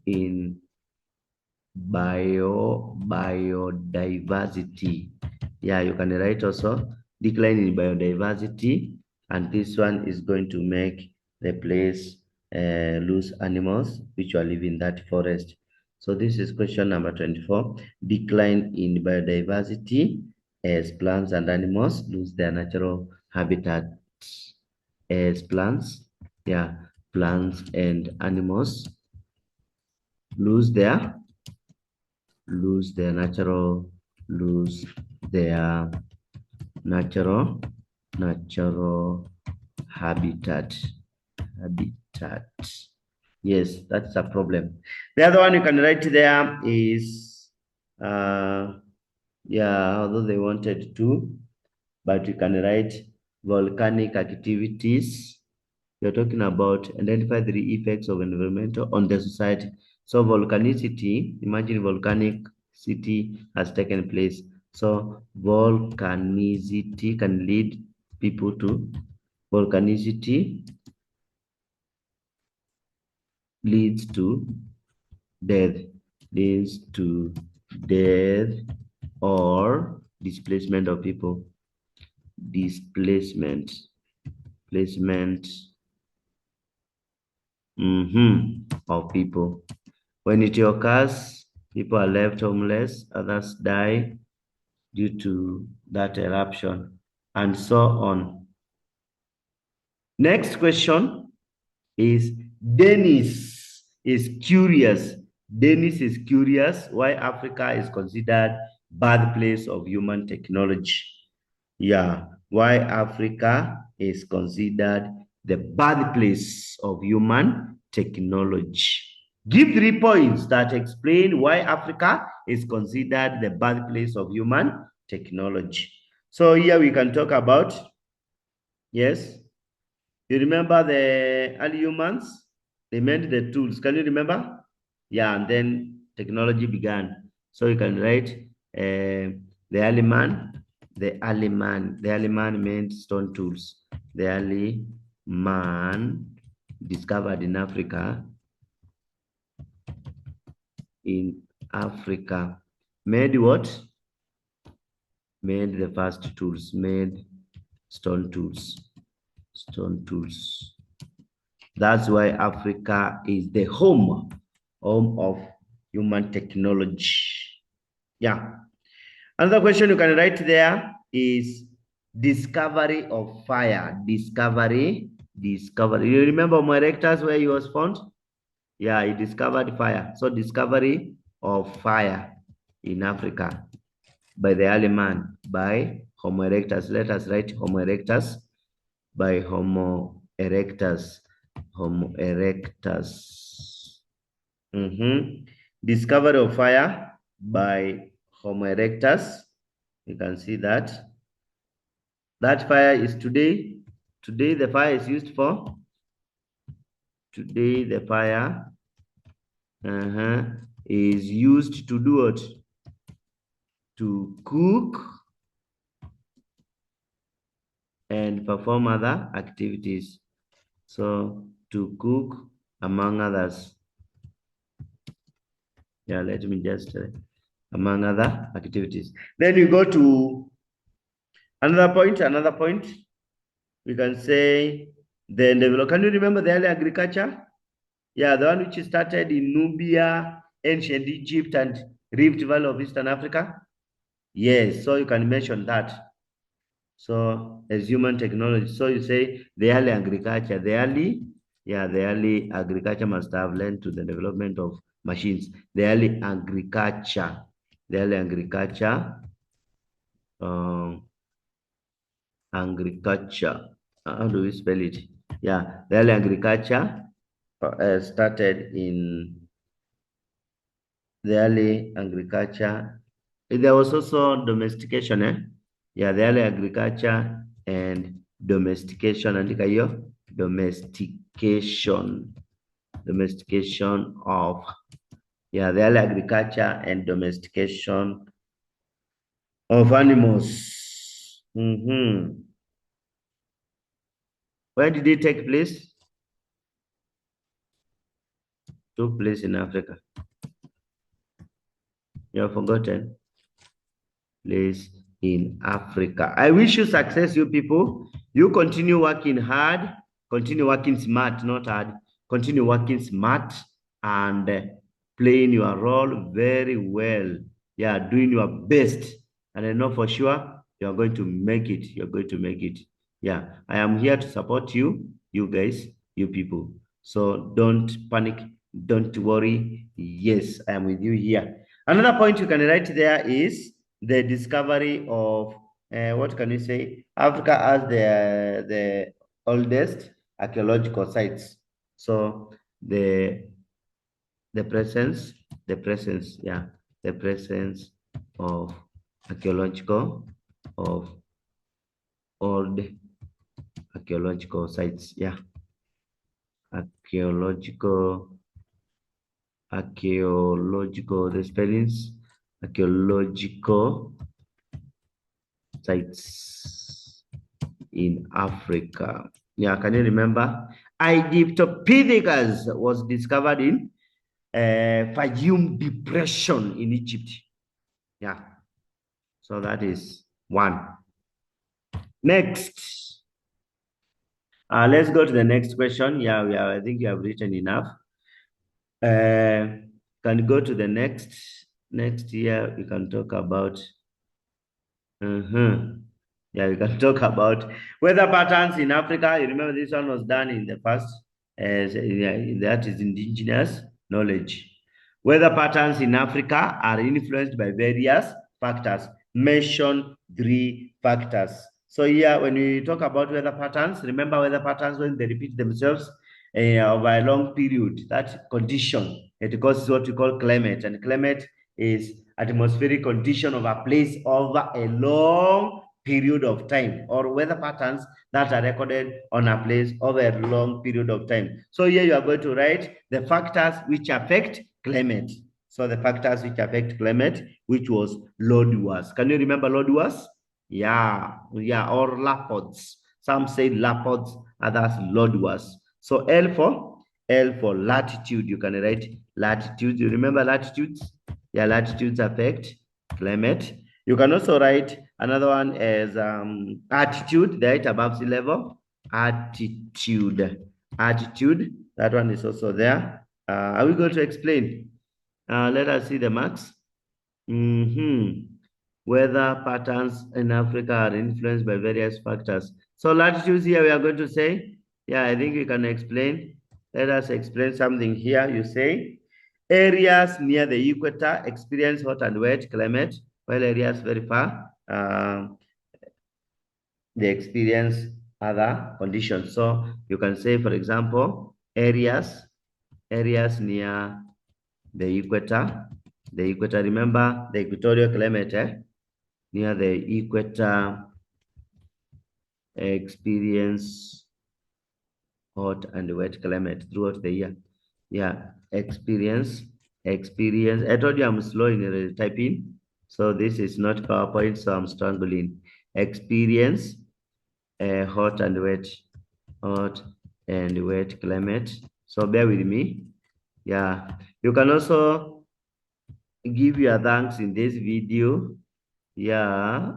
in biodiversity. Yeah, you can write also decline in biodiversity, and this one is going to make the place lose animals which are living in that forest. So this is question number 24. Decline in biodiversity as plants and animals lose their natural habitats. As plants, yeah, plants and animals lose their lose their natural lose their natural natural habitat. Yes, that's a problem. The other one you can write there is yeah, although they wanted to, but you can write volcanic activities. You're talking about identify the effects of environmental on the society. So volcanicity, imagine volcanic city has taken place. So volcanicity can lead people to volcanicity leads to death, leads to death or displacement of people. Displacement, placement of people. When it occurs, people are left homeless, others die due to that eruption, and so on. Next question is Dennis is curious. Dennis is curious why Africa is considered birthplace of human technology. Yeah, why Africa is considered the birthplace of human technology. Give 3 points that explain why Africa is considered the birthplace of human technology. So here we can talk about, yes, you remember the early humans? They made the tools. Can you remember? Yeah, and then technology began. So you can write the early man, the early man made stone tools. The early man discovered in Africa, made what? Made the first tools, made stone tools, stone tools. That's why Africa is the home of human technology. Yeah. Another question you can write there is discovery of fire. Discovery. You remember Homo erectus where he was found? Yeah, he discovered fire. So discovery of fire in Africa by the early man, by Homo erectus. Let us write Homo erectus by Homo erectus. Homo erectus. Discovery of fire by Homo erectus. You can see that. That fire is today. Today the fire is used for. Today the fire is used to do what? to cook and perform other activities. So to cook, among others. Yeah, let me just among other activities. Then you go to another point. Another point. We can say the develop. Can you remember the early agriculture? Yeah, the one which started in Nubia, ancient Egypt, and Rift Valley of Eastern Africa. Yes, so you can mention that. So as human technology, so you say the early agriculture, the early agriculture must have led to the development of machines. The early agriculture, um, agriculture. How do we spell it? Yeah, the early agriculture started in the early agriculture. There was also domestication, eh? Yeah, the early agriculture and domestication. And domestication. Domestication of, yeah, the early agriculture and domestication of animals. Where did it take place? Took place in Africa. You have forgotten? Place in Africa. I wish you success, you people. You continue working hard, continue working smart, not hard. Continue working smart and playing your role very well. Yeah, doing your best. And I know for sure you're going to make it. You're going to make it. Yeah, I am here to support you, you guys, you people. So don't panic, don't worry. Yes, I am with you here. Another point you can write there is the discovery of what can you say? Africa has the oldest archaeological sites. So the the presence, yeah, the presence of archaeological of old archaeological sites. Yeah, archaeological the spellings, archaeological sites in Africa. Yeah, can you remember? Egyptopithecus was discovered in Fayum Depression in Egypt. Yeah, so that is one. Next, let's go to the next question. Yeah, I think you have written enough. Can you go to the next? Next year, we can talk about. Yeah, we can talk about weather patterns in Africa. You remember this one was done in the past, as that is indigenous knowledge. Weather patterns in Africa are influenced by various factors. Mention three factors. So here, when we talk about weather patterns, remember weather patterns when they repeat themselves over a long period. That condition, it causes what we call climate, and climate is atmospheric condition of a place over a long period of time, or weather patterns that are recorded on a place over a long period of time. So here you are going to write the factors which affect climate. So the factors which affect climate, which was load was. Can you remember load was? Yeah, or lapods. Some say lapods, others load was. So L for latitude. You can write latitude. You remember latitudes? Yeah, latitudes affect climate. You can also write another one as altitude, the height above sea level. Altitude. That one is also there. Are we going to explain? Let us see the marks. Weather patterns in Africa are influenced by various factors. So latitudes here we are going to say, yeah, I think we can explain. Let us explain something here. You say, areas near the equator experience hot and wet climate, while areas very far, they experience other conditions. So you can say, for example, areas near the equator. The equator, remember the equatorial climate, near the equator experience hot and wet climate throughout the year. Yeah, experience. I told you I'm slow in typing. So this is not PowerPoint, so I'm struggling. Experience hot and wet, hot and wet climate. So bear with me. Yeah, you can also give your thanks in this video. Yeah.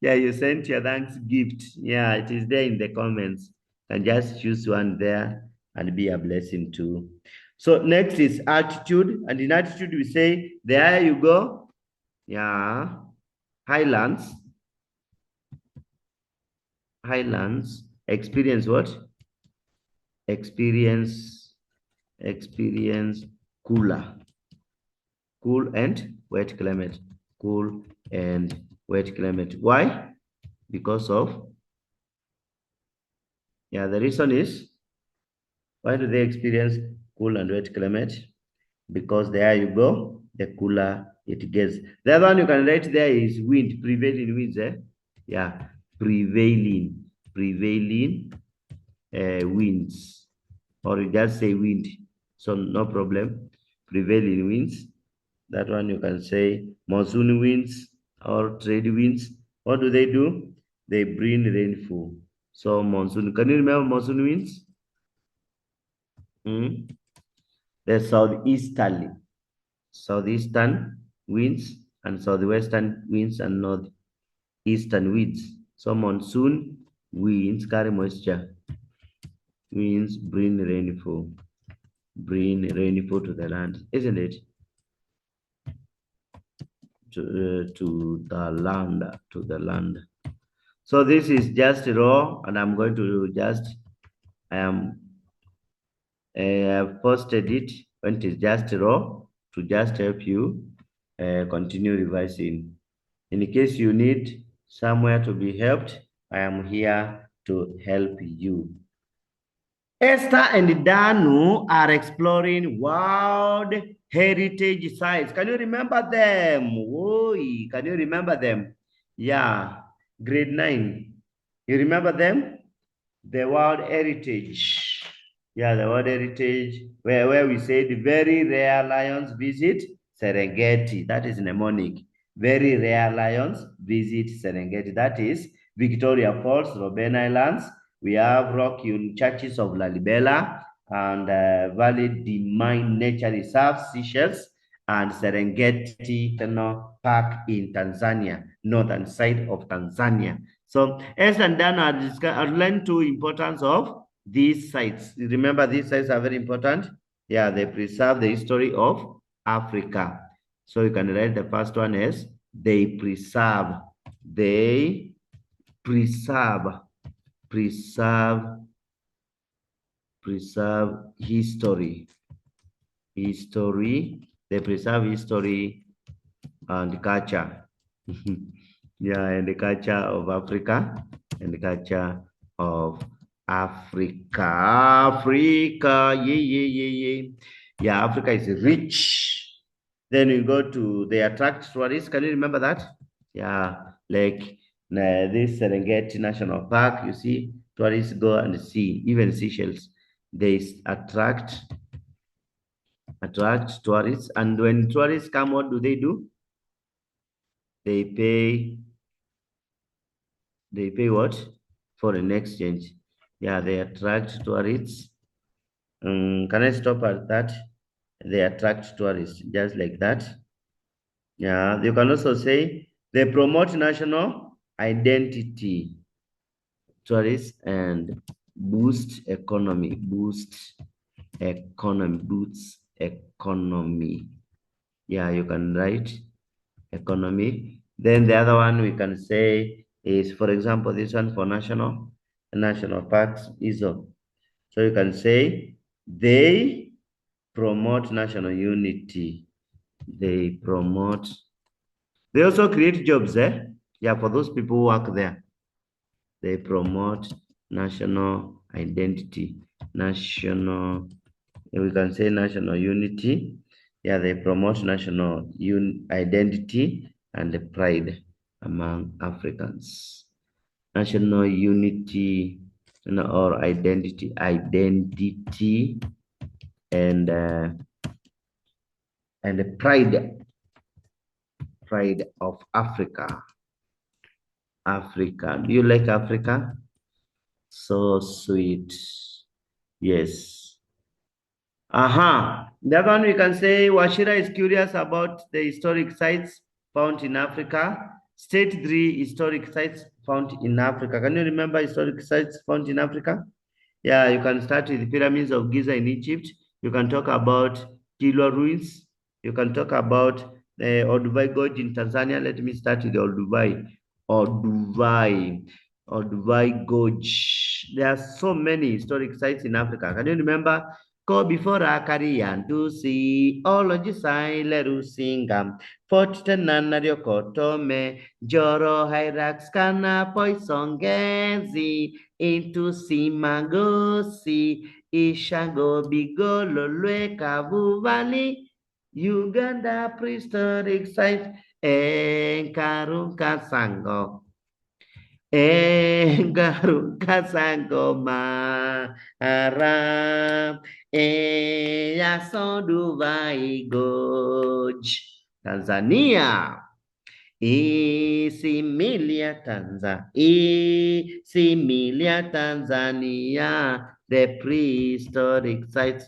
Yeah, you sent your thanks gift. Yeah, it is there in the comments. And just choose one there and be a blessing too. So next is attitude. And in attitude, we say, there you go. Yeah. Highlands. Highlands. Experience what? Experience. Experience cooler. Cool and wet climate. Cool and wet climate. Why? Because of, yeah, the reason is, why do they experience cool and wet climate? Because there you go, the cooler it gets. The other one you can write there is wind, prevailing winds, eh? Yeah, prevailing winds, or you just say wind, so no problem. Prevailing winds, that one you can say monsoon winds or trade winds. What do? They bring rainfall. So monsoon, can you remember monsoon winds? Hmm? The southeastern winds and southwestern winds and northeastern winds. So monsoon winds carry moisture. Winds bring rainfall to the land, isn't it? To the land, to the land. So this is just raw, and I'm going to just I am I've posted it when it is just raw to just help you continue revising. In case you need somewhere to be helped, I am here to help you. Esther and Danu are exploring World Heritage Sites. Can you remember them? Oi, can you remember them? Yeah, grade 9. You remember them? The World Heritage. Yeah, the World Heritage, where we say the very rare lions visit Serengeti. That is mnemonic. Very rare lions visit Serengeti. That is Victoria Falls, Robben Islands. We have Rock Hewn Churches of Lalibela and Valley de Mine Nature Reserve, Seychelles, and Serengeti National Park in Tanzania, northern side of Tanzania. So S and Dan are learned to importance of these sites. Remember, these sites are very important. Yeah, they preserve the history of Africa. So you can write the first one as they preserve, preserve, preserve history. They preserve history and culture. Yeah, and the culture of Africa and the culture of Africa. Africa, yeah, yeah, yeah, yeah. Yeah, Africa is rich. Then we go to, they attract tourists. Can you remember that? Yeah, like this Serengeti National Park, you see, tourists go and see, even Seychelles, they attract tourists. And when tourists come, what do? They pay what? Foreign exchange. Yeah, they attract tourists. Can I stop at that? They attract tourists, just like that. Yeah, you can also say they promote national identity, tourists, and boosts economy. Yeah, you can write economy. Then the other one we can say is, for example, this one for national parks is of. So you can say they promote national unity. They promote. They also create jobs, eh? Yeah, for those people who work there. They promote national identity, we can say national unity. Yeah, they promote national identity and the pride among Africans. National unity, or identity, and the pride pride of Africa. Africa. Do you like Africa? So sweet. Yes. The other one we can say Washira is curious about the historic sites found in Africa. State three historic sites found in Africa. Can you remember historic sites found in Africa? Yeah, you can start with the pyramids of Giza in Egypt. You can talk about Kilwa ruins. You can talk about the Olduvai Gorge in Tanzania. Let me start with the Olduvai. Olduvai Gorge. There are so many historic sites in Africa. Can you remember? Ko before kariyan to see ology sai leru singam. Fort tenanario kotome joro hyrax kana poisongezi into Simagosi, Ishago Bigolo Kavu Valley, Uganda prehistoric site, Enkarunka Sango. Enkarunka Sango Maharam, Yasodu Vaigoj, Tanzania. Isimilia Tanzania, the prehistoric sites.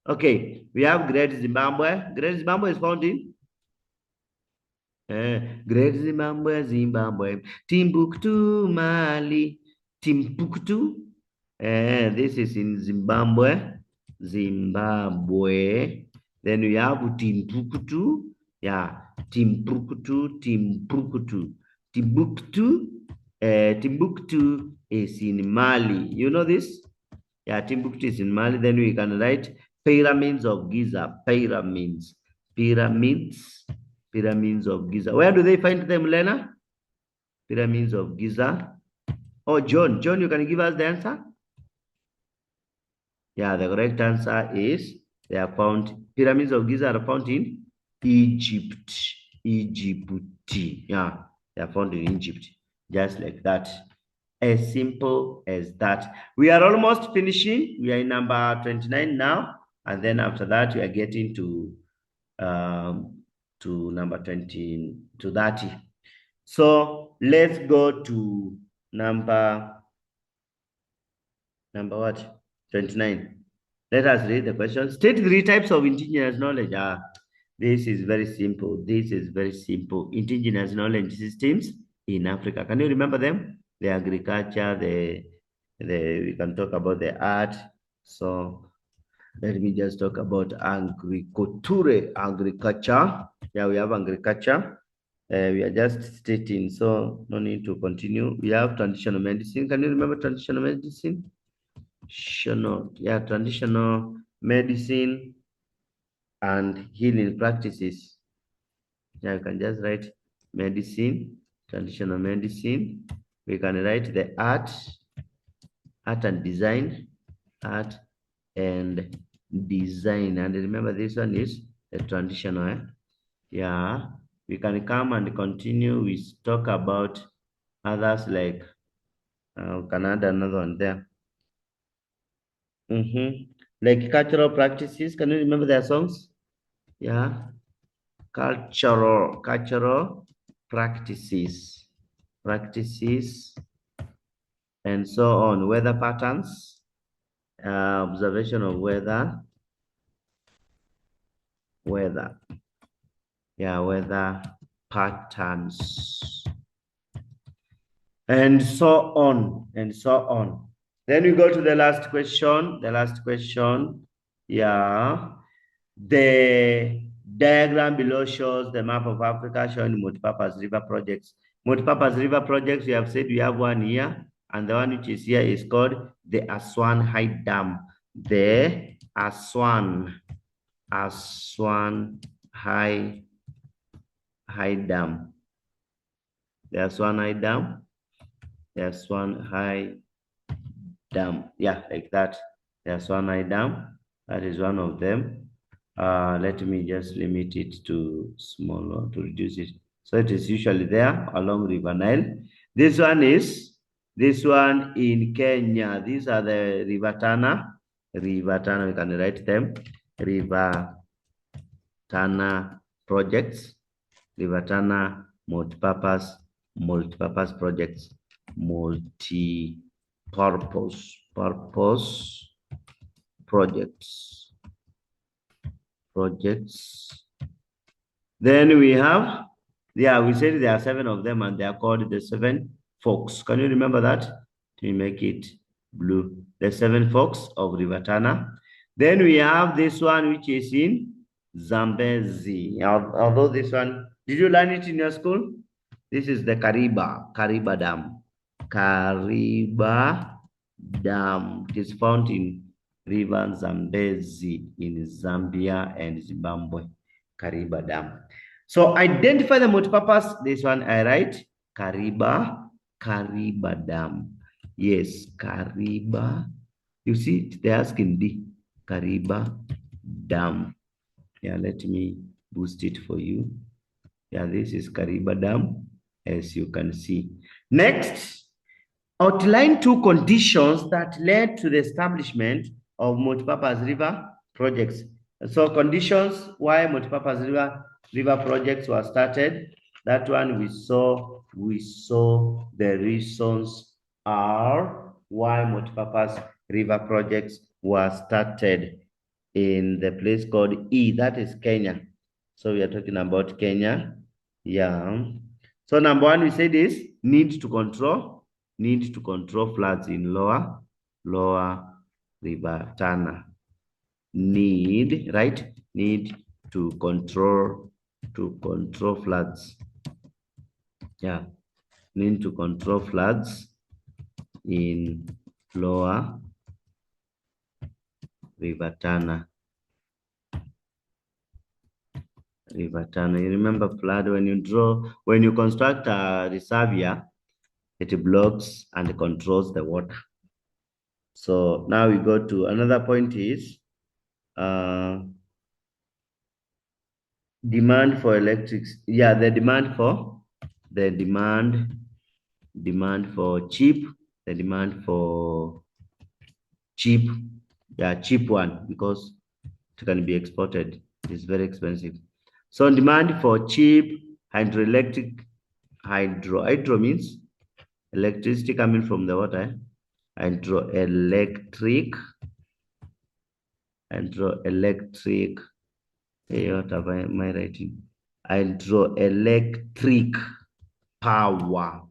Okay, we have Great Zimbabwe. Great Zimbabwe is found in Great Zimbabwe. Timbuktu, Mali. Timbuktu. This is in Zimbabwe. Zimbabwe. Then we have Timbuktu. Yeah, Timbuktu. Timbuktu is in Mali. You know this? Yeah, Timbuktu is in Mali. Then we can write pyramids of Giza. Pyramids of Giza. Where do they find them, Lena? Pyramids of Giza. Oh, John, you can give us the answer? Yeah, the correct answer is they are found, pyramids of Giza are found in Egypt. Yeah, they are found in Egypt. Just like that. As simple as that. We are almost finishing. We are in number 29 now. And then after that, we are getting to number 20 to 30. So let's go to number what? 29. Let us read the question. State three types of indigenous knowledge. This is very simple. Indigenous knowledge systems in Africa. Can you remember them? The agriculture, we can talk about the art. So let me just talk about agriculture. Yeah, we have agriculture. We are just stating, so no need to continue. We have traditional medicine. Can you remember traditional medicine? Traditional medicine and healing practices. Yeah, you can just write medicine, traditional medicine. We can write the art and design, art and design. And remember, this one is the traditional. Yeah, we can come and continue. We talk about others like can add another one there. Like cultural practices. Can you remember their songs? Yeah, cultural practices, and so on. Weather patterns, observation of weather. Yeah, weather patterns, and so on. Then we go to the last question. Yeah. The diagram below shows the map of Africa showing multipurpose river projects. Multipurpose river projects, we have said we have one here, and the one which is here is called the Aswan High Dam. The Aswan High Dam. The Aswan High Dam. The Aswan High Dam. Yeah, like that. The Aswan High Dam. That is one of them. Let me just limit it to smaller to reduce it. So it is usually there along River Nile. This one in Kenya. These are the River Tana. We can write them. River Tana projects. River Tana, multipurpose projects, purpose projects, Then we have, yeah, we said there are seven of them and they are called the seven folks. Can you remember that? To make it blue. The seven folks of River Tana. Then we have this one which is in Zambezi. Although this one, did you learn it in your school? This is the Kariba Dam. Kariba Dam. It is found in River Zambezi in Zambia and Zimbabwe. Kariba Dam. So identify the multipurpose. This one I write Kariba Dam. Yes, Kariba. You see, they're asking D. Kariba Dam. Yeah, let me boost it for you. Yeah, this is Kariba Dam, as you can see. Next, outline two conditions that led to the establishment of multipurpose river projects. So conditions why multipurpose river projects were started. That one we saw the reasons are why multipurpose river projects were started in the place called E, that is Kenya. So we are talking about Kenya. Yeah. So number one, we say this need to control floods in lower River Tana. Need to control floods. Yeah. Need to control floods in lower River Tana. You remember flood when you construct a reservoir, it blocks and controls the water. So now we go to another point is demand for electric. Yeah, the demand for cheap, cheap one because it can be exported. It's very expensive. So demand for cheap hydroelectric, hydro means electricity coming from the water. Hydroelectric. Hey, what am I writing? Hydroelectric power.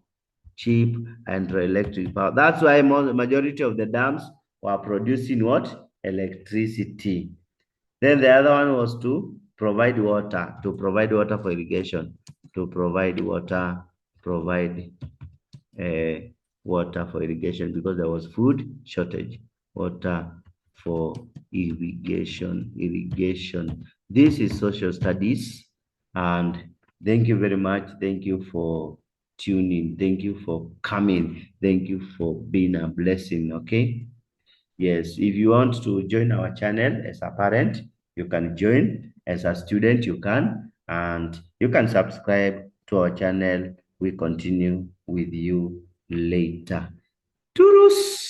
Cheap hydroelectric power. That's why majority of the dams were producing what? Electricity. Then the other one was to provide water for irrigation, water for irrigation because there was food shortage. Water for irrigation. This is social studies, and thank you very much. Thank you for tuning. Thank you for coming. Thank you for being a blessing. Okay. Yes, if you want to join our channel as a parent, you can join. As a student, you can. And you can subscribe to our channel. We continue with you later. Turus!